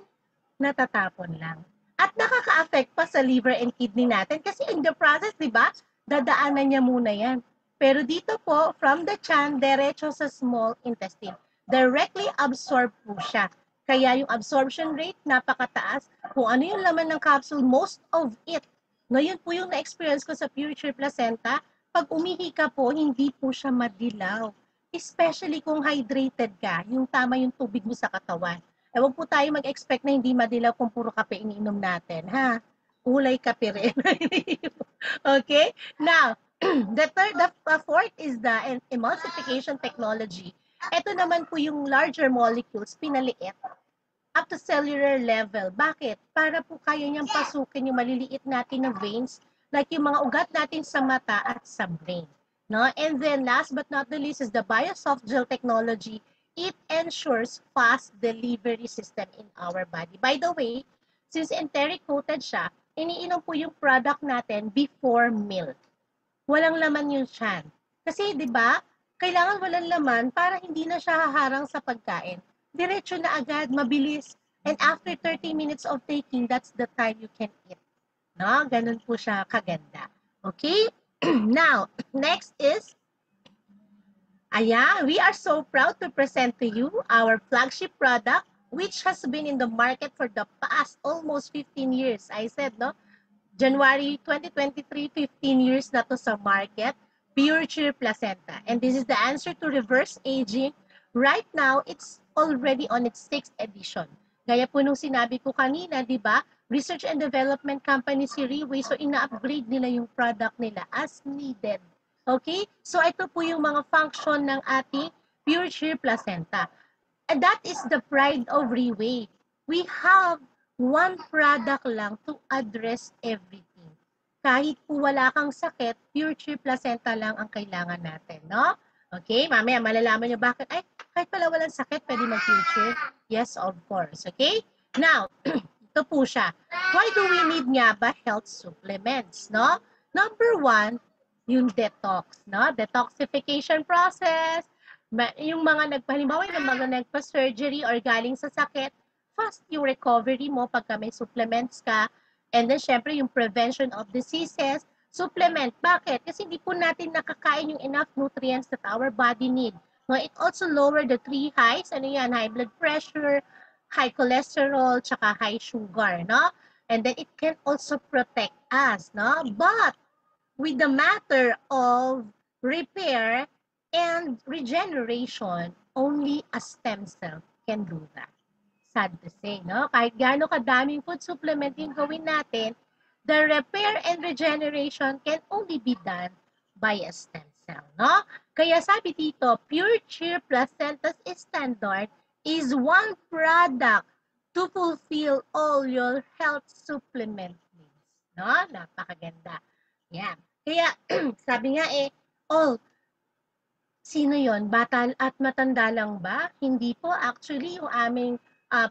natatapon lang. At nakaka-affect pa sa liver and kidney natin kasi in the process, di ba, dadaanan niya muna yan. Pero dito po, from the tiyan, diretso sa small intestine. Directly absorb po siya. Kaya yung absorption rate, napakataas. Kung ano yung laman ng capsule, most of it. No, yun po yung na-experience ko sa Pure Placenta. Pag umihi ka po, hindi po siya madilaw. Especially kung hydrated ka, yung tama yung tubig mo sa katawan. Eh, wag po tayo mag-expect na hindi madilaw kung puro kape iniinom natin, ha? Kulay kape rin. Okay? Now, the fourth is the emulsification technology. Ito naman po yung larger molecules, pinaliit up to cellular level. Bakit? Para po kaya niyang pasukin yung maliliit natin na veins, like yung mga ugat natin sa mata at sa brain. No? And then last but not the least is the BioSoft Gel technology. It ensures fast delivery system in our body. By the way, since enteric coated siya, iniinom po yung product natin before meal. Walang laman yung tiyan. Kasi 'di ba, kailangan walang laman para hindi na siya haharang sa pagkain. Diretso na agad, mabilis. And after 30 minutes of taking, that's the time you can eat. No? Ganun po siya kaganda. Okay? Now, next is we are so proud to present to you our flagship product which has been in the market for the past almost 15 years. I said, no? January 2023, 15 years na to sa market, Pure Cheer Placenta. And this is the answer to reverse aging. Right now, it's already on its 6th edition. Gaya po nung sinabi ko kanina, di ba? Research and development company si Riway, so ina-upgrade nila yung product nila as needed. Okay? So ito po yung mga function ng ating Pure Cheer Placenta. And that is the pride of Riway. We have one product lang to address everything. Kahit po wala kang sakit, Pure Cheer Placenta lang ang kailangan natin, no? Okay, mamaya malalaman nyo bakit, ay, kahit pala walang sakit, pwede mag-Pure Cheer? Yes, of course, okay? Now, ito po siya. Why do we need nga ba health supplements, no? Number one, yung detox, no? Detoxification process, yung mga halimbawa yung mga nagpa-surgery or galing sa sakit, fast yung recovery mo pagka may supplements ka. And then, syempre, yung prevention of diseases, supplement. Bakit? Kasi hindi po natin nakakain yung enough nutrients that our body need. No, it also lower the three highs. Ano yan? High blood pressure, high cholesterol, tsaka high sugar, no? And then, it can also protect us, no? But, with the matter of repair and regeneration, only a stem cell can do that. Sad to say, no? Kahit gaano kadaming food supplement yung gawin natin, the repair and regeneration can only be done by a stem cell, no? Kaya sabi dito, Pure Cheer Placenta's standard is one product to fulfill all your health supplement needs, no? Napakaganda. Yan. Kaya, sabi nga sino yon? Bata at matanda lang ba? Hindi po. Actually, yung aming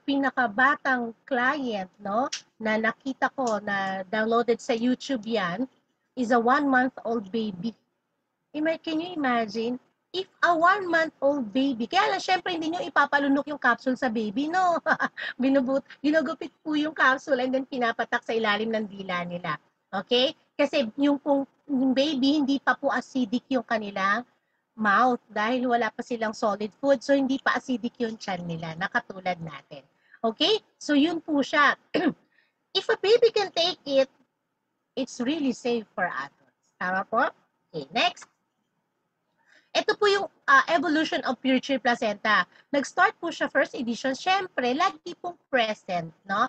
pinakabatang client, no, na nakita ko na downloaded sa YouTube yan, is a 1-month-old baby. Can you imagine? If a 1-month-old baby, kaya lang, syempre, hindi nyo ipapalunok yung capsule sa baby, no? Ginugupit po yung capsule and then pinapatak sa ilalim ng dila nila. Okay? Kasi yung kung yung baby, hindi pa po acidic yung kanilang mouth dahil wala pa silang solid food. So, hindi pa acidic yung tiyan nila, nakatulad natin. Okay? So, yun po siya. If a baby can take it, it's really safe for adults. Tama po? Okay, next. Ito po yung evolution of pure placenta. Nag-start po siya first edition. Siyempre, lagi pong present, no?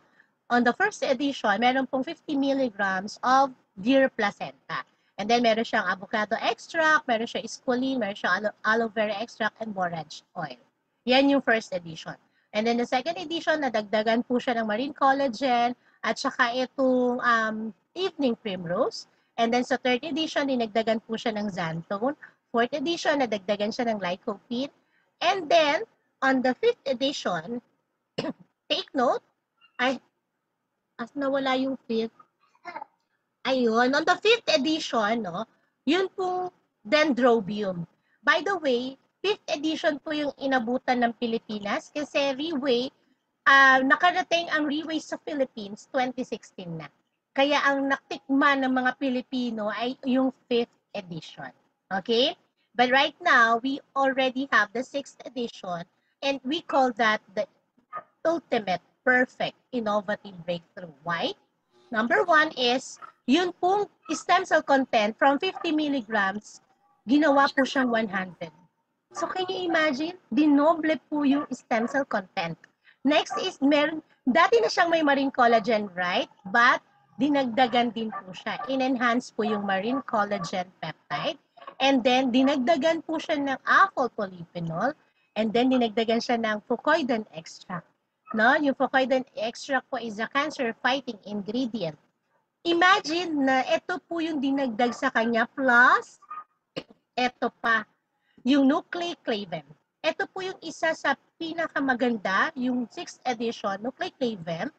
On the first edition, meron pong 50 milligrams of deer placenta. And then, meron siyang avocado extract, meron siyang squalene, meron siyang aloe vera extract, and borage oil. Yan yung first edition. And then, the second edition, nadagdagan po siya ng marine collagen, at saka itong evening primrose. And then, sa third edition, dinagdagan po siya ng xanthone. Fourth edition, nadagdagan siya ng lycopene. And then, on the fifth edition, take note, as nawala yung fifth, ayun, on the fifth edition, no, yun pong dendrobium. By the way, fifth edition po yung inabutan ng Pilipinas kasi Reway, nakarating ang Reway sa Philippines 2016 na. Kaya ang natikman ng mga Pilipino ay yung fifth edition. Okay? But right now, we already have the 6th edition and we call that the ultimate, perfect, innovative breakthrough. Why? Number 1 is, yun pong stem cell content from 50 milligrams, ginawa po siyang 100. So can you imagine? Dinoble po yung stem cell content. Next is, dati na siyang may marine collagen, right? But dinagdagan din po siya. In-enhance po yung marine collagen peptide. And then, dinagdagan po siya ng apple polyphenol. And then, dinagdagan siya ng fucoidan extract. No? Yung fucoidan extract po is a cancer-fighting ingredient. Imagine na ito po yung dinagdag sa kanya plus ito pa, yung nucleoclavem. Ito po yung isa sa pinakamaganda, yung 6th edition, nucleoclavem.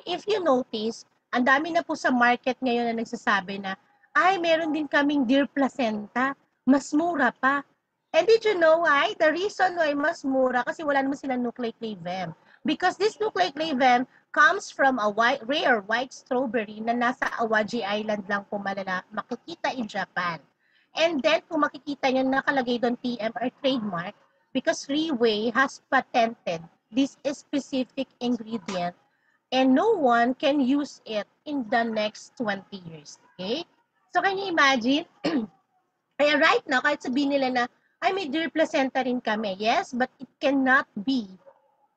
If you notice, ang dami na po sa market ngayon na nagsasabi na, ay, meron din kaming deer placenta, mas mura pa. And did you know why? The reason why mas mura, kasi wala naman silang nucleoclavem. Because this nucleoclavem comes from a rare white strawberry na nasa Awaji Island lang po makikita in Japan. And then, kung makikita nyo, nakalagay doon TM or trademark because Reway has patented this specific ingredient and no one can use it in the next 20 years. Okay? So, can you imagine? Kaya right now, kahit sabihin nila na, ay, may deer placenta rin kami. Yes, but it cannot be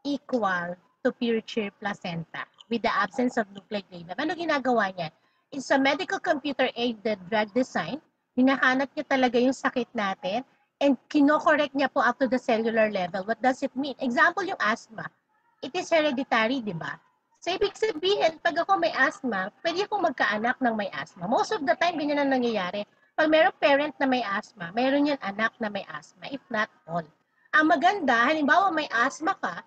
equal to pure placenta with the absence of nucleoclavem. Ano ginagawa niya? It's a medical computer-aided drug design. Hinahanap niya talaga yung sakit natin and kino-correct niya po up to the cellular level. What does it mean? Example, yung asthma. It is hereditary, di ba? So, ibig sabihin, pag ako may asthma, pwede akong magkaanak ng may asthma. Most of the time, ganyan ang nangyayari. Pag mayroong parent na may asthma, mayroon yan anak na may asthma, if not all. Ang maganda, halimbawa may asthma ka,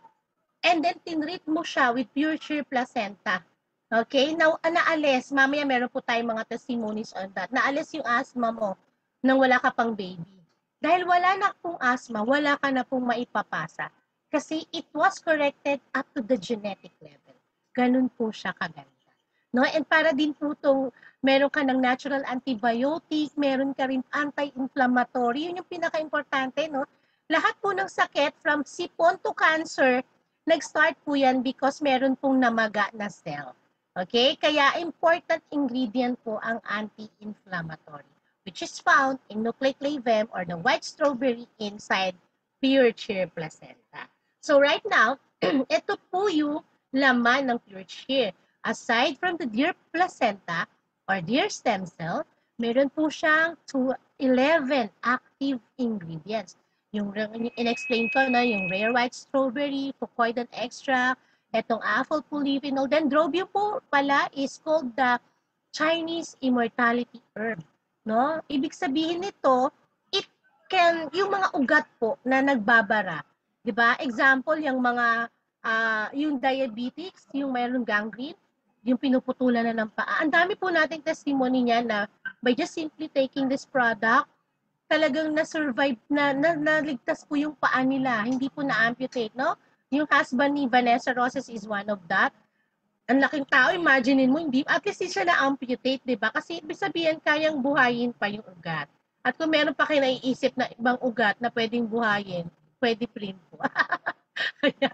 and then tinreat mo siya with pure placenta. Okay? Now, naalis, mamaya meron po tayong mga testimonies on that. Naalis yung asthma mo nang wala ka pang baby. Dahil wala na pong asthma, wala ka na pong maipapasa. Kasi it was corrected up to the genetic level. Ganun po siya kaganda. No? And para din po itong meron ka ng natural antibiotic, meron ka rin anti-inflammatory. Yun yung pinaka-importante, no? Lahat po ng sakit from sipon to cancer, nag-start po yan because meron pong namaga na cell. Okay? Kaya important ingredient po ang anti-inflammatory, which is found in nucleoclavem or the white strawberry inside pure placenta. So right now, ito po yung laman ng pure cheer. Aside from the deer placenta or deer stem cell, meron po siyang 11 active ingredients. Yung in-explain ko na yung rare white strawberry, fucoidan extract, etong apple polyphenol. Dendrobium po pala is called the Chinese immortality herb. No? Ibig sabihin nito, it can, yung mga ugat po na nagbabara. 'Di ba? Example, yung mga yung diabetics, yung mayroong gangrene, yung pinuputulan na ng paa. Ang dami po nating testimony niya na by just simply taking this product, talagang na-survive, naligtas po yung paa nila. Hindi po na-amputate, no? Yung husband ni Vanessa Roses is one of that. ang laking tao, imaginein mo, hindi, at least hindi siya na-amputate, di ba? Kasi ibig sabihin, kayang buhayin pa yung ugat. At kung meron pa kayo naiisip na ibang ugat na pwedeng buhayin, pwede print po. kaya,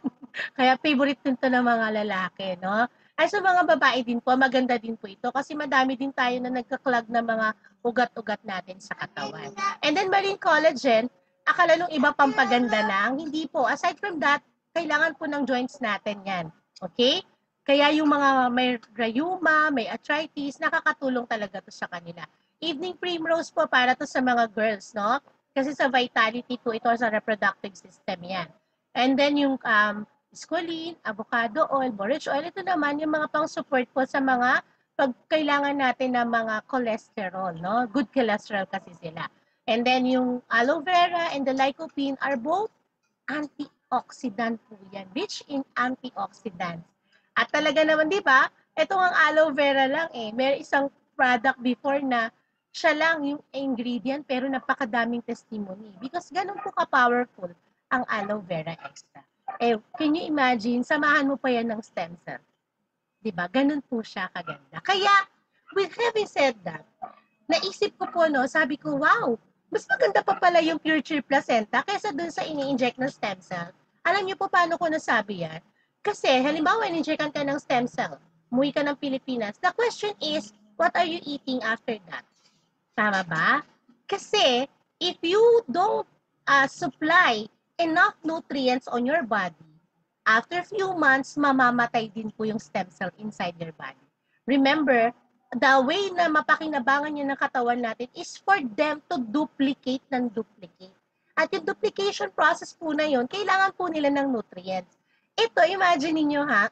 kaya favorite din to ng mga lalaki, no? Ay sa mga babae din po, maganda din po ito kasi madami din tayo na nagka-clog ng mga ugat-ugat natin sa katawan. And then marine collagen, akala nung iba pampaganda lang, hindi po. Aside from that, kailangan po ng joints natin yan. Okay? Kaya yung mga may rheuma, may arthritis, nakakatulong talaga to sa kanila. Evening primrose po para to sa mga girls, no? Kasi sa vitality po ito sa reproductive system yan. And then yung squalene, avocado oil, borage oil, ito naman yung mga pang-support po sa mga pag kailangan natin ng mga cholesterol, no? Good cholesterol kasi sila. And then yung aloe vera and the lycopene are both antioxidant po yan, rich in antioxidants. At talaga naman, di ba, ito ang aloe vera lang eh. May isang product before na siya lang yung ingredient pero napakadaming testimony because ganun po ka-powerful ang aloe vera extra. Eh, can you imagine, samahan mo pa yan ng stem cell. Di ba? Ganun po siya kaganda. Kaya, with having said that, naisip ko po, no, sabi ko, wow, mas maganda pa pala yung Pure Placenta kaysa dun sa ini-inject ng stem cell. Alam niyo po paano ko nasabi yan? Kasi, halimbawa, in-injectan ka ng stem cell, umuwi ka ng Pilipinas, the question is, what are you eating after that? Tama ba? Kasi, if you don't supply enough nutrients on your body, after few months, mamamatay din po yung stem cell inside your body. Remember, the way na mapakinabangan niya ng katawan natin is for them to duplicate ng duplicate. At yung duplication process po na yun, kailangan po nila ng nutrients. Ito, imagine niyo ha,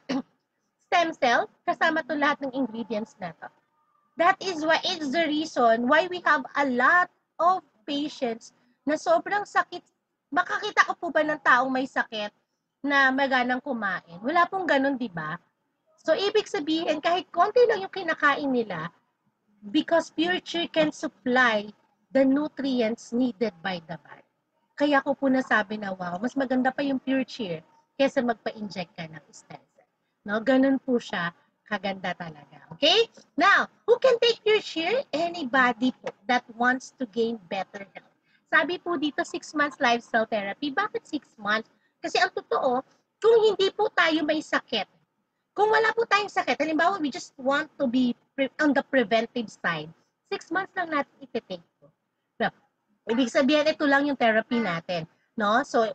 stem cell, kasama to lahat ng ingredients na to. That is why it's the reason why we have a lot of patients na sobrang sakit. Makakita ko po ba ng taong may sakit na maganang kumain? Wala pong ganun, di ba? So, ibig sabihin, kahit konti lang yung kinakain nila, because Pure Cheer can supply the nutrients needed by the body. Kaya ko po nasabi na, wow, mas maganda pa yung Pure Cheer kaysa magpa-inject ka ng stem cell. No? Ganun po siya, kaganda talaga. Okay? Now, who can take Pure Cheer? Anybody po that wants to gain better health. Sabi po dito, 6 months lifestyle therapy. Bakit 6 months? Kasi ang totoo, kung hindi po tayo may sakit, kung wala po tayong sakit, halimbawa, we just want to be on the preventive side, 6 months lang natin iti-take po. So, ibig sabihin, ito lang yung therapy natin. No? So,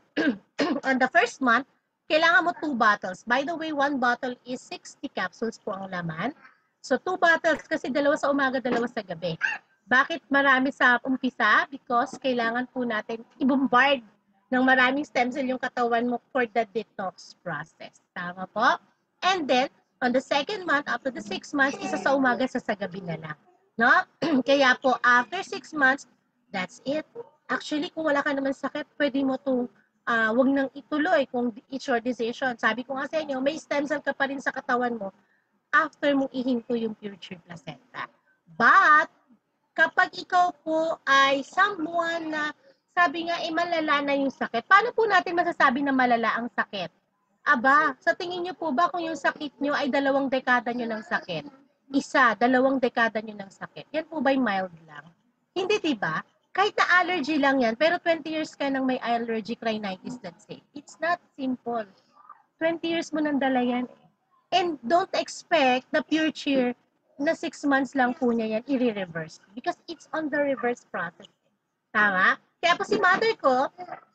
on the first month, kailangan mo 2 bottles. By the way, 1 bottle is 60 capsules po ang laman. So, 2 bottles kasi dalawa sa umaga, dalawa sa gabi. Bakit marami sa umpisa? Because kailangan po natin i-bombard ng maraming stem cell yung katawan mo for the detox process. Tama po? And then, on the second month, after the 6 months, isa sa umaga, isa sa gabi na lang. No? Kaya po, after 6 months, that's it. Actually, kung wala ka naman sakit, pwede mo itong wag nang ituloy kung it's your decision. Sabi ko nga sa inyo, may stem cell ka pa rin sa katawan mo after mong ihinto yung Pure Placenta. But, kapag ikaw po ay someone na sabi nga, malala na yung sakit, paano po natin masasabi na malala ang sakit? Aba, sa tingin niyo po ba kung yung sakit niyo ay 2 dekada niyo ng sakit? 2 dekada niyo ng sakit. Yan po ba'y mild lang? Hindi, di ba? Kahit na allergy lang yan, pero 20 years ka nang may allergic rhinitis, let's say. It's not simple. 20 years mo nang dala yan. And don't expect the Pure Cheer na 6 months lang po niya yan i-reverse. Because it's on the reverse process. Tama? Kaya po si mother ko,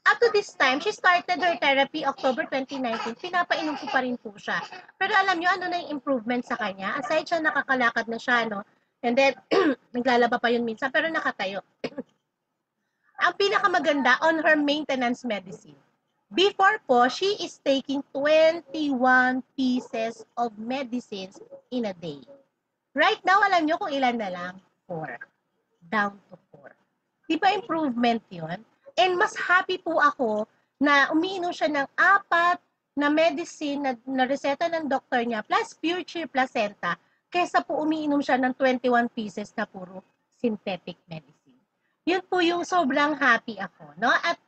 up to this time, she started her therapy October 2019. Pinapainom ko pa rin po siya. Pero alam nyo, ano na yung improvement sa kanya? Aside siya, nakakalakad na siya, no? And then, naglalaba pa yun minsan, pero nakatayo. Ang pinakamaganda, on her maintenance medicine. Before po, she is taking 21 pieces of medicines in a day. Right now, alam nyo kung ilan na lang? 4. Down to 4. Di ba improvement yun? And mas happy po ako na umiinom siya ng 4 na medicine na reseta ng doktor niya plus Pure Cheer Placenta kaysa po umiinom siya ng 21 pieces na puro synthetic medicine. Yun po yung sobrang happy ako. No? At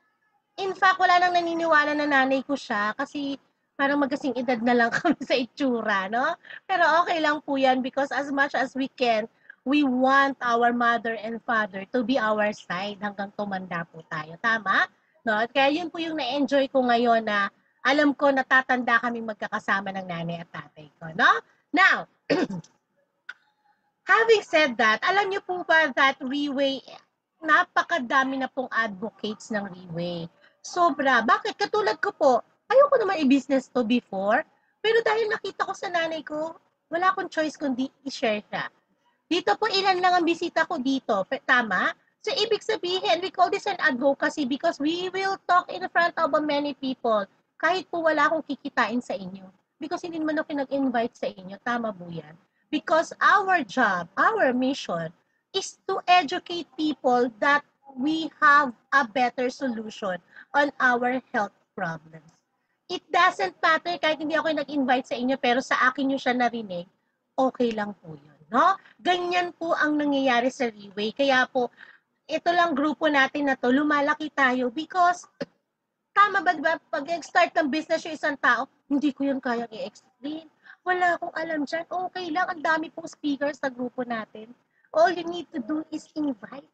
in fact, wala nang naniniwala na nanay ko siya kasi parang magkasing edad na lang kami sa itsura, no? Pero okay lang po yan because as much as we can, we want our mother and father to be our side hanggang tumanda po tayo. Tama? No? Kaya yun po yung na-enjoy ko ngayon na alam ko natatanda kaming magkakasama ng nanay at tatay ko. No? Now, having said that, alam niyo po ba that Reway, napakadami na pong advocates ng Reway. Sobra. Bakit? Katulad ko po, ayoko naman i-business to before, pero dahil nakita ko sa nanay ko, wala akong choice kundi i-share siya. Dito po, ilan lang ang bisita ko dito. Tama? So, ibig sabihin, we call this an advocacy because we will talk in front of many people kahit po wala akong kikitain sa inyo. Because hindi naman ako nag-invite sa inyo. Tama po yan. Because our job, our mission is to educate people that we have a better solution on our health problems. It doesn't matter kahit hindi ako nag-invite sa inyo pero sa akin nyo siya narinig, okay lang po yun. No? Ganyan po ang nangyayari sa Reway. Kaya po, ito lang grupo natin na to, lumalaki tayo because tama ba diba, pag start ng business yung isang tao, hindi ko yun kayang i-explain. Wala akong alam dyan. Okay lang, ang dami pong speakers sa grupo natin. All you need to do is invite.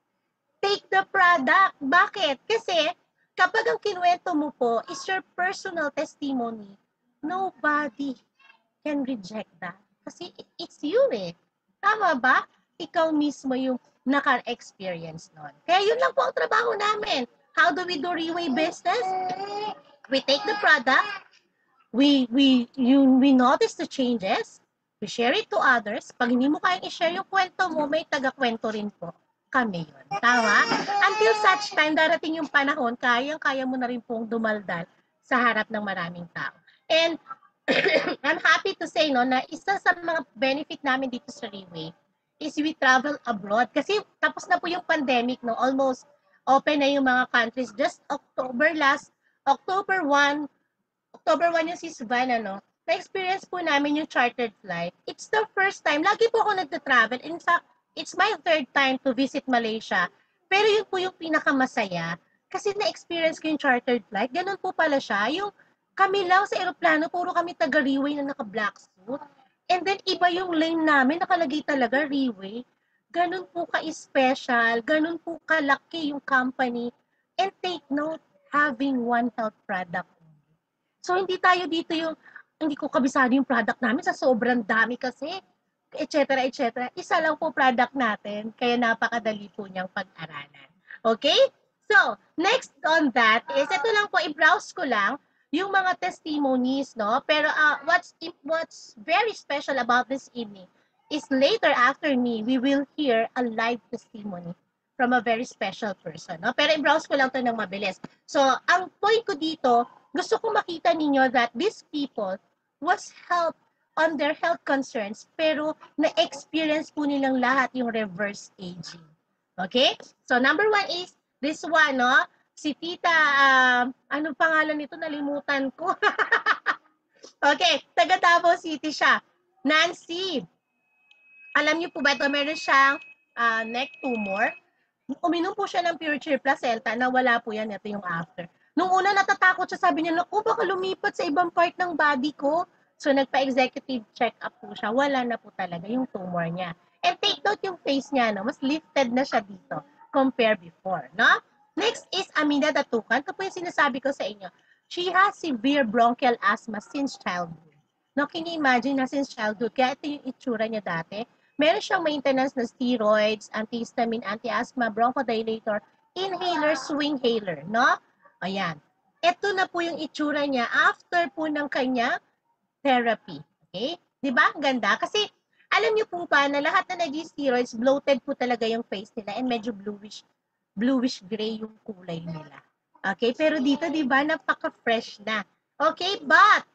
Take the product. Bakit? Kasi kapag ang kinuwento mo po is your personal testimony, nobody can reject that. Kasi it's you eh. Tama ba? Ikaw mismo yung naka-experience nun. Kaya yun lang po ang trabaho namin. How do we do Reway business? We take the product, we notice the changes, we share it to others. Pag hindi mo kayang i-share yung kwento mo, may taga-kwento rin po. Kami yun. Tama? Until such time, darating yung panahon, kayang-kaya mo na rin pong dumaldal sa harap ng maraming tao. And I'm happy to say no na isa sa mga benefit namin dito sa Reway is we travel abroad kasi tapos na po yung pandemic no, almost open na yung mga countries just October 1 yung season ano, na-experience po namin yung chartered flight. It's the first time, lagi po ako nagta-travel. In fact, it's my third time to visit Malaysia. Pero yun po yung pinakamasaya kasi na-experience ko yung chartered flight. Ganun po pala siya. Yung kami lang sa eroplano, puro kami taga-Reway na naka-black suit. And then iba yung lane namin, nakalagay talaga Reway. Ganun po ka-special, ganun po kalaki yung company. And take note, having one health product. So hindi tayo dito yung, hindi ko kabisado yung product namin sa sobrang dami kasi, etc. etc. Isa lang po product natin, kaya napakadali po niyang pag-aralan. Okay? So, next on that is, ito lang po, i-browse ko lang yung mga testimonies, no? Pero what's very special about this evening is later after me, we will hear a live testimony from a very special person, no? Pero i-browse ko lang to ng mabilis. So, ang point ko dito, gusto ko makita ninyo that these people was helped on their health concerns, pero na-experience po nilang lahat yung reverse aging. Okay? So, number one is this one, no? Si Tita, ano pangalan nito? Nalimutan ko. Okay, taga Davao City siya. Nancy. Alam niyo po ba ito? Meron siyang neck tumor. Uminom po siya ng Pure Cheer Placenta na wala po yan. Ito yung after. Nung una natatakot siya, sabi niya, naku, baka lumipat sa ibang part ng body ko. So nagpa-executive check-up po siya. Wala na po talaga yung tumor niya. And take note yung face niya, no? Mas lifted na siya dito compare before, no? Next is Amina Datukan. Ito po yung sinasabi ko sa inyo. She has severe bronchial asthma since childhood. No, can you imagine na since childhood? Kaya ito yung itsura niya dati. Meron siyang maintenance na steroids, antihistamine, anti-asthma, bronchodilator, inhaler, swinghaler, no? Ayan. Ito na po yung itsura niya after po ng kanya therapy. Okay? Di ba? Ganda. Kasi alam niyo po ba na lahat na nag-steroids, bloated po talaga yung face nila and medyo bluish gray yung kulay nila. Okay? Pero dito, di ba, napaka-fresh na. Okay? But,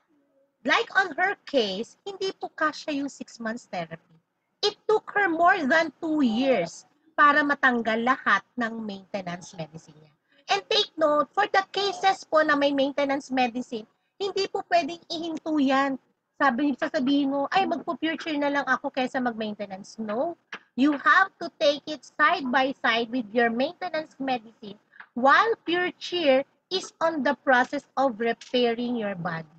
like on her case, hindi po kasya yung 6 months therapy. It took her more than 2 years para matanggal lahat ng maintenance medicine niya. And take note, for the cases po na may maintenance medicine, hindi po pwedeng ihinto yan. Sasabihin mo, ay magpo-pure cheer na lang ako kaysa mag-maintenance. No. You have to take it side by side with your maintenance medicine while pure cheer is on the process of repairing your body.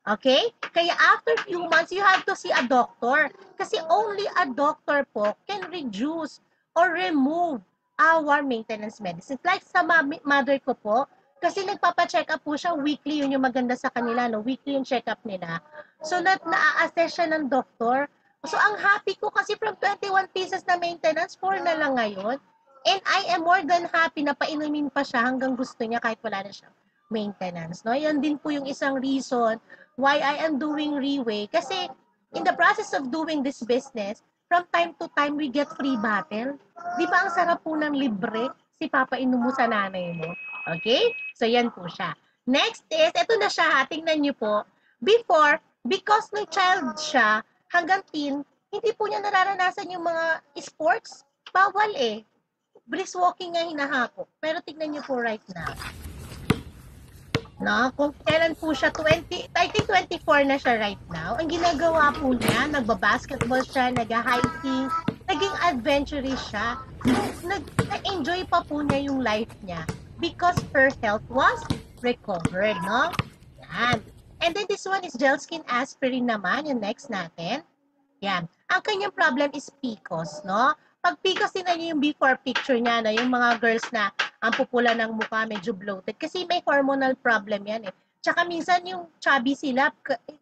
Okay? Kaya after few months, you have to see a doctor. Kasi only a doctor po can reduce or remove our maintenance medicines. Like sa mother ko po, kasi nagpapa-check up po siya weekly, yun yung maganda sa kanila, no? Weekly yung check up nila. So, na-assess siya ng doktor. So, ang happy ko kasi from 21 pieces na maintenance, 4 na lang ngayon. And I am more than happy na painumin pa siya hanggang gusto niya kahit wala na siya maintenance. No? Yan din po yung isang reason why I am doing Reway. Kasi in the process of doing this business, from time to time, we get free bottle. Di ba ang sarap po ng libre? Si Papa inom mo sa nanay mo. Okay? So, yan po siya. Next is, ito na siya, tingnan niyo po. Before, because may child siya, hanggang teen, hindi po niya nararanasan yung mga sports. Bawal eh. Brisk walking nga hinahapok. Pero tignan niyo po right now. No, kung kailan po siya 20, I think 24 na siya right now. Ang ginagawa po niya, nagba-basketball siya, nag-hiking, naging adventurous siya. Nag-enjoy pa po niya yung life niya because her health was recovered, no? Yan. And then this one is gel skin aspirin naman, yung next natin. Yan. Ang kanyang problem is PCOS, no? Pag PCOS, tinan niyo yung before picture niya, no? Yung mga girls na ang pupula ng mukha, medyo bloated. Kasi may hormonal problem yan eh. Tsaka minsan yung chubby sila,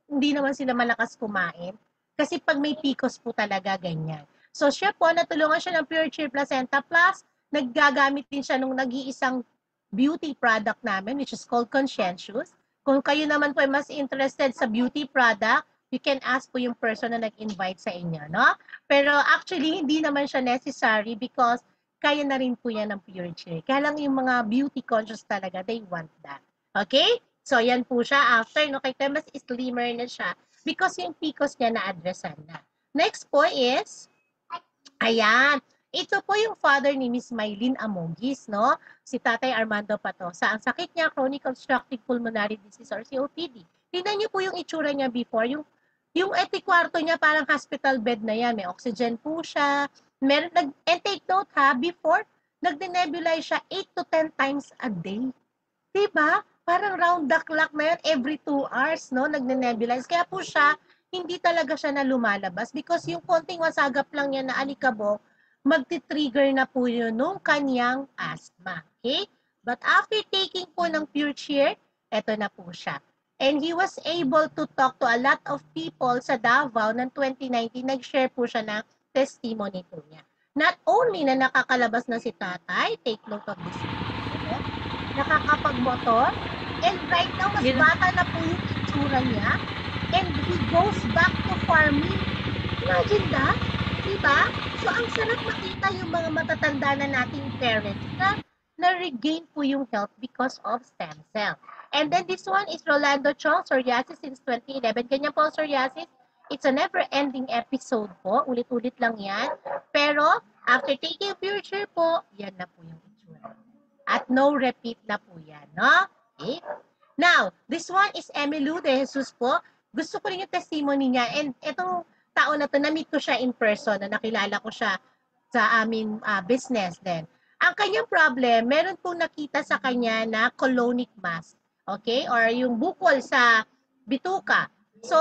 hindi naman sila malakas kumain. Kasi pag may PCOS po talaga, ganyan. So siya po, natulungan siya ng Pure Cheer Placenta Plus. Naggagamit din siya nung nag-iisang beauty product namin, which is called Conscientious. Kung kayo naman po ay mas interested sa beauty product, you can ask po yung person na nag-invite sa inyo, no? Pero actually, hindi naman siya necessary because kaya na rin po yan ng Pure Cheer. Kaya lang yung mga beauty conscious talaga, they want that. Okay? So, yan po siya. After, no, kay mas slimmer na siya because yung PCOS niya na-addressan na. Next po is, ayan, ito po yung father ni Miss Mylene Amogis, no? Si Tatay Armando pa to. Sa ang sakit niya, chronic obstructive pulmonary disease or COPD. Tingnan niyo po yung itsura niya before, yung kwarto niya parang hospital bed na yan. May oxygen po siya. And take note ha, before, nagde-nebulize siya 8 to 10 times a day. Diba? Parang round the clock na yan, every 2 hours, no? Nagde-nebulize. Kaya po siya, hindi talaga siya na lumalabas because yung konting wasagap lang yan na alikabok, magti-trigger na po yun nung kanyang asthma. Okay? But after taking po ng Pure Cheer, eto na po siya. And he was able to talk to a lot of people sa Davao ng 2019. Nag-share po siya ng testimony po niya. Not only na nakakalabas na si tatay, take note of this, nakakapag-motor, and right now, mas bata na po yung itsura niya, and he goes back to farming. Imagine that, diba? So, ang sarap makita yung mga matatanda na nating parents na na-regain po yung health because of stem cell. And then this one is Rolando Chong, psoriasis since 2011. Ganyan po psoriasis. It's a never-ending episode po. Ulit-ulit lang yan. Pero, after taking Pure Cheer po, yan na po yung itsura. At no repeat na po yan, no? Okay? Now, this one is Emilu de Jesus po. Gusto ko rin yung testimony niya. And itong tao na to, na-meet ko siya in person, na nakilala ko siya sa aming business din. Ang kanyang problem, meron pong nakita sa kanya na colonic mass. Okay? Or yung bukol sa bituka. So,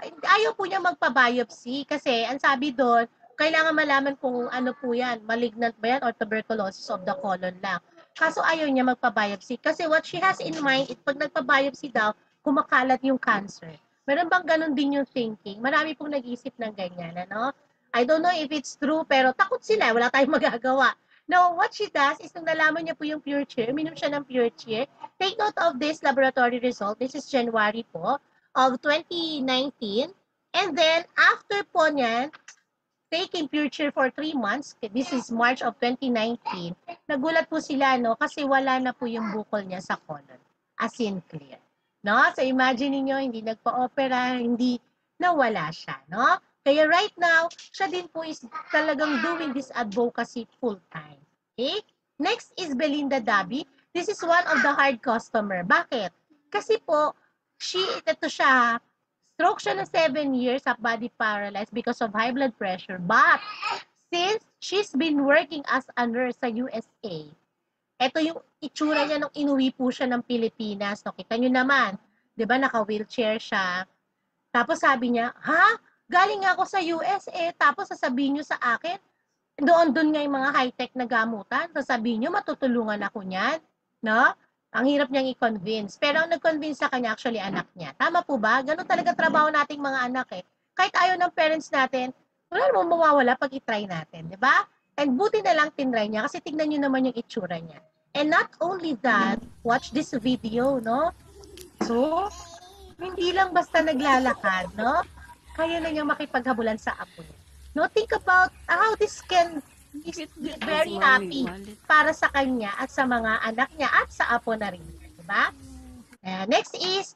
ayaw po niya magpa-biopsy kasi ang sabi doon, kailangan malaman kung ano po yan, malignant ba yan or tuberculosis of the colon lang. Kaso ayaw niya magpa-biopsy kasi what she has in mind is pag nagpa-biopsy daw, kumakalat yung cancer. Meron bang ganun din yung thinking? Marami pong nag-iisip ng ganyan, ano? I don't know if it's true, pero takot sila. Wala tayong magagawa. Now, what she does is nung nalaman niya po yung Pure Cheer, minum siya ng Pure Cheer. Take note of this laboratory result. This is January po of 2019. And then, after po niyan, taking Pure Cheer for 3 months, this is March of 2019, nagulat po sila, no? Kasi wala na po yung bukol niya sa colon. As in clear. No? So, imagine niyo hindi nagpa-opera, hindi nawala siya, no? Kaya right now, siya din po is talagang doing this advocacy full-time. Okay? Next is Belinda Dabi. This is one of the hard customer. Bakit? Kasi po, ito siya, stroke siya na 7 years of body paralyzed because of high blood pressure. But, since she's been working as a nurse sa USA, ito yung itsura niya nung inuwi po siya ng Pilipinas. No, kita nyo naman, 'di ba naka-wheelchair siya. Tapos sabi niya, "Ha? Galing ako sa US tapos sasabihin niyo sa akin, doon nga yung mga high-tech na gamutan, sasabihin niyo matutulungan ako niyan." 'No? Ang hirap niyang i-convince. Pero ang nag-convince sa kanya actually anak niya. Tama po ba? Gano'n talaga trabaho nating mga anak eh. Kahit ayaw ng parents natin, wala namang mawawala pag i-try natin, 'di ba? And buti na lang tinry niya kasi tignan niyo naman yung itsura niya. And not only that, watch this video, no? So, hindi lang basta naglalakad, no? Kaya na niyang makipaghabulan sa apo niya. No, think about how this can be very happy para sa kanya at sa mga anak niya at sa apo na rin. Diba? Next is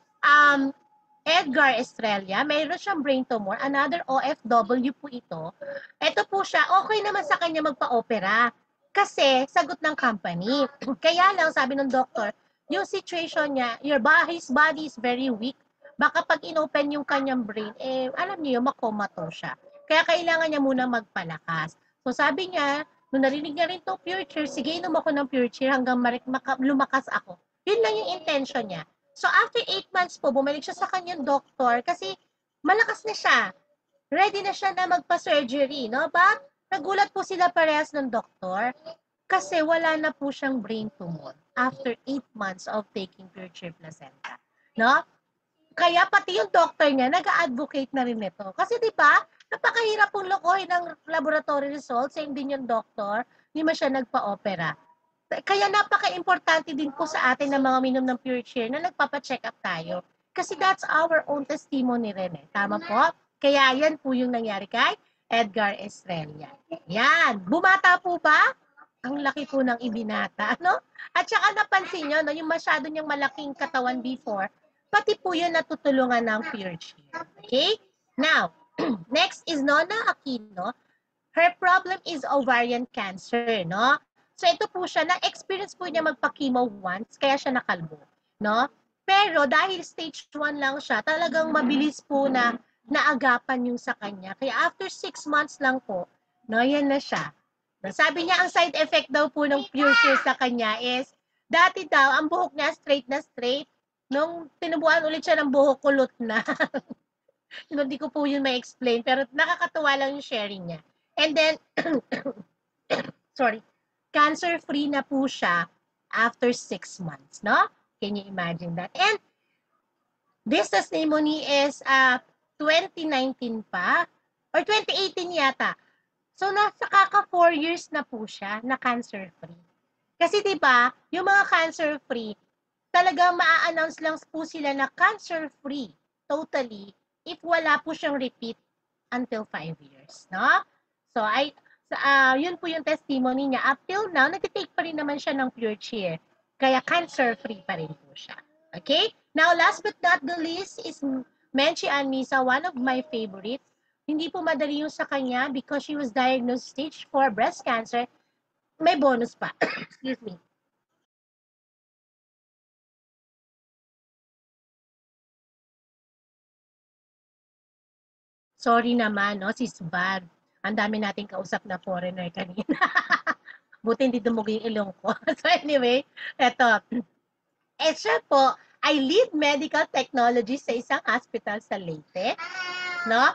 Edgar Estrella. Mayroon siyang brain tumor. Another OFW po ito. Ito po siya, okay naman sa kanya magpa-opera. Kasi sagot ng company. Kaya lang, sabi ng doktor, yung situation niya, his body is very weak. Baka pag inopen yung kanyang brain, alam niyo, makomato siya. Kaya kailangan niya muna magpalakas. So sabi niya, nung narinig niya rin to pure cheer, sige, inom ako ng pure cheer hanggang lumakas ako. Yun lang yung intention niya. So after 8 months po, bumalik siya sa kanyang doktor kasi malakas na siya. Ready na siya na magpa-surgery, no? But nagulat po sila parehas ng doktor kasi wala na po siyang brain tumor after 8 months of taking pure cheer placenta. No? Kaya pati yung doctor niya, nag-advocate na rin nito. Kasi di ba, napakahirap pong lokohin ng laboratory results, same din yung doctor, hindi man siya nagpa-opera. Kaya napaka-importante din po sa atin ng mga minom ng pure cheer na nagpapa-check up tayo. Kasi that's our own testimony rin eh. Tama po? Kaya yan po yung nangyari kay Edgar Estrella. Yan. Bumata po ba? Ang laki po ng ibinata, no? At saka napansin nyo, no, yung masyado niyang malaking katawan before, pati po yun natutulungan ng pure cheer. Okay? Now, next is Nona Aquino. Her problem is ovarian cancer, no? So ito po siya, na-experience po niya magpa-chemo once, kaya siya nakalbo, no? Pero dahil stage 1 lang siya, talagang mabilis po na naagapan yung sa kanya. Kaya after 6 months lang po, no, yan na siya. Sabi niya, ang side effect daw po ng pure cheer sa kanya is, dati daw, ang buhok niya straight na straight. Nung tinubuan ulit siya ng buhok, kulot na. Hindi ko po yun ma-explain, pero nakakatuwa lang yung sharing niya. And then, sorry, cancer-free na po siya after 6 months, no? Can you imagine that? And this testimony is 2019 pa, or 2018 yata. So, nasa kaka 4 years na po siya na cancer-free. Kasi 'di ba, yung mga cancer-free, talagang maa-announce lang po sila na cancer-free totally if wala po siyang repeat until 5 years, no? So, yun po yung testimony niya. Up till now, nagtitake pa rin naman siya ng pure cheer. Kaya cancer-free pa rin po siya. Okay? Now, last but not the least is Menchi Anmisa, one of my favorites. Hindi po madali yung sa kanya because she was diagnosed stage 4 breast cancer. May bonus pa. Excuse me. Sorry naman, no, sis Bag. Ang dami nating kausap na foreigner kanina. Buti hindi dumugo yung ilong ko. So anyway, eto. Siya po ay lead medical technology sa isang hospital sa Leyte. No?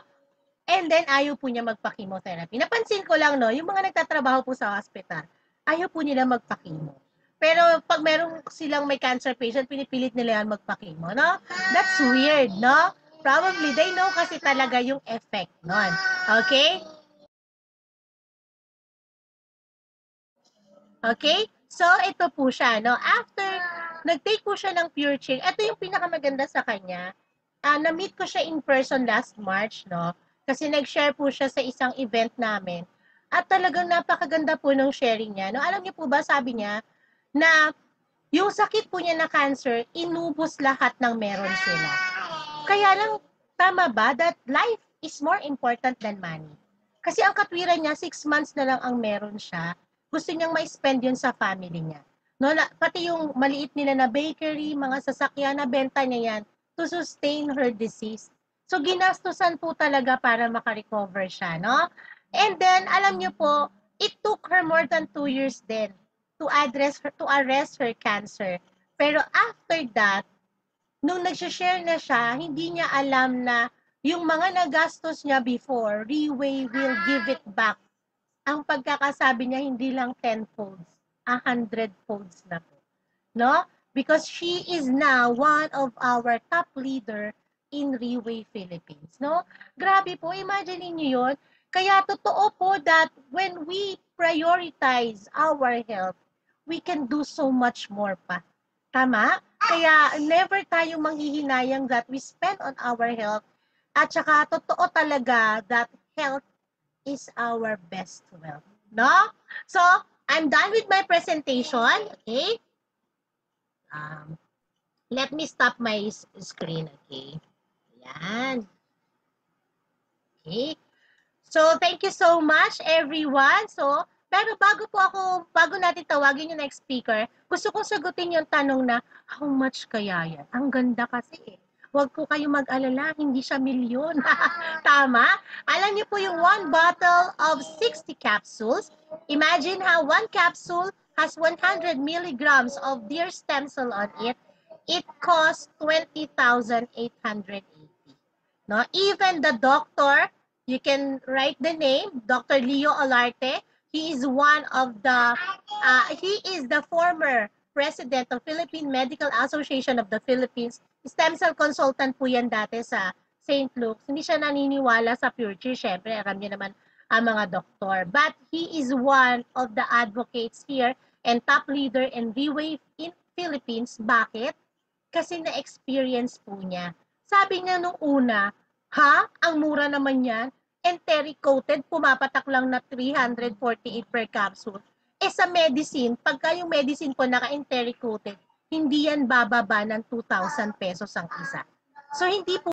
And then, ayaw po niya magpa-chemotherapy. Napansin ko lang, no, yung mga nagtatrabaho po sa hospital, ayaw po nila magpa-chemo. Pero pag meron silang may cancer patient, pinipilit nila yan magpa-chemo, no? That's weird, no? Probably, they know kasi talaga yung effect nun. Okay? Okay? So, ito po siya, no? After, nag-take po siya ng pure cheer. Ito yung pinakamaganda sa kanya. Na-meet ko siya in person last March, no? Kasi nag-share po siya sa isang event namin. At talagang napakaganda po ng sharing niya. No? Alam niyo po ba, sabi niya, na yung sakit po niya na cancer, inubos lahat ng meron sila. Kaya lang, tama ba that life is more important than money? Kasi ang katwiran niya, 6 months na lang ang meron siya. Gusto niyang ma-spend yun sa family niya. No, pati yung maliit nila na bakery, mga sasakyan na benta niya yan to sustain her disease. So, ginastusan po talaga para makarecover siya, no? And then, alam niyo po, it took her more than 2 years then to arrest her cancer. Pero after that, nung nagsishare na siya, hindi niya alam na yung mga nagastos niya before, Riway will give it back. Ang pagkakasabi niya, hindi lang 10 folds, 100 folds na po. No? Because she is now one of our top leader in Riway Philippines. No? Grabe po, imagine niyo yun. Kaya totoo po that when we prioritize our health, we can do so much more pa. Tama? Kaya never tayo manghihinayang that we spend on our health. At saka totoo talaga that health is our best wealth. No? So, I'm done with my presentation. Okay? Let me stop my screen. Okay? Yan. Okay? So, thank you so much, everyone. So, pero bago natin tawagin yung next speaker, gusto kong sagutin yung tanong na, how much kaya yan? Ang ganda kasi eh. Huwag po kayo mag-alala, hindi siya milyon. Tama? Alam niyo po yung one bottle of 60 capsules. Imagine how one capsule has 100 milligrams of deer stem cell on it. It costs 20,880. No? Even the doctor, you can write the name, Dr. Leo Olarte. He is the former president of Philippine Medical Association of the Philippines. Stem cell consultant po yan dati sa St. Luke's. Hindi siya naniniwala sa purity. Siyempre, alam niyo naman ang mga doktor. But he is one of the advocates here and top leader in V-Wave in Philippines. Bakit? Kasi na-experience po niya. Sabi niya nung una, ha? Ang mura naman yan? Enteric coated, pumapatak lang na 348 per capsule. Eh sa medicine, pagka yung medicine po naka-enteric coated, hindi yan bababa ng 2,000 pesos ang isa. So hindi po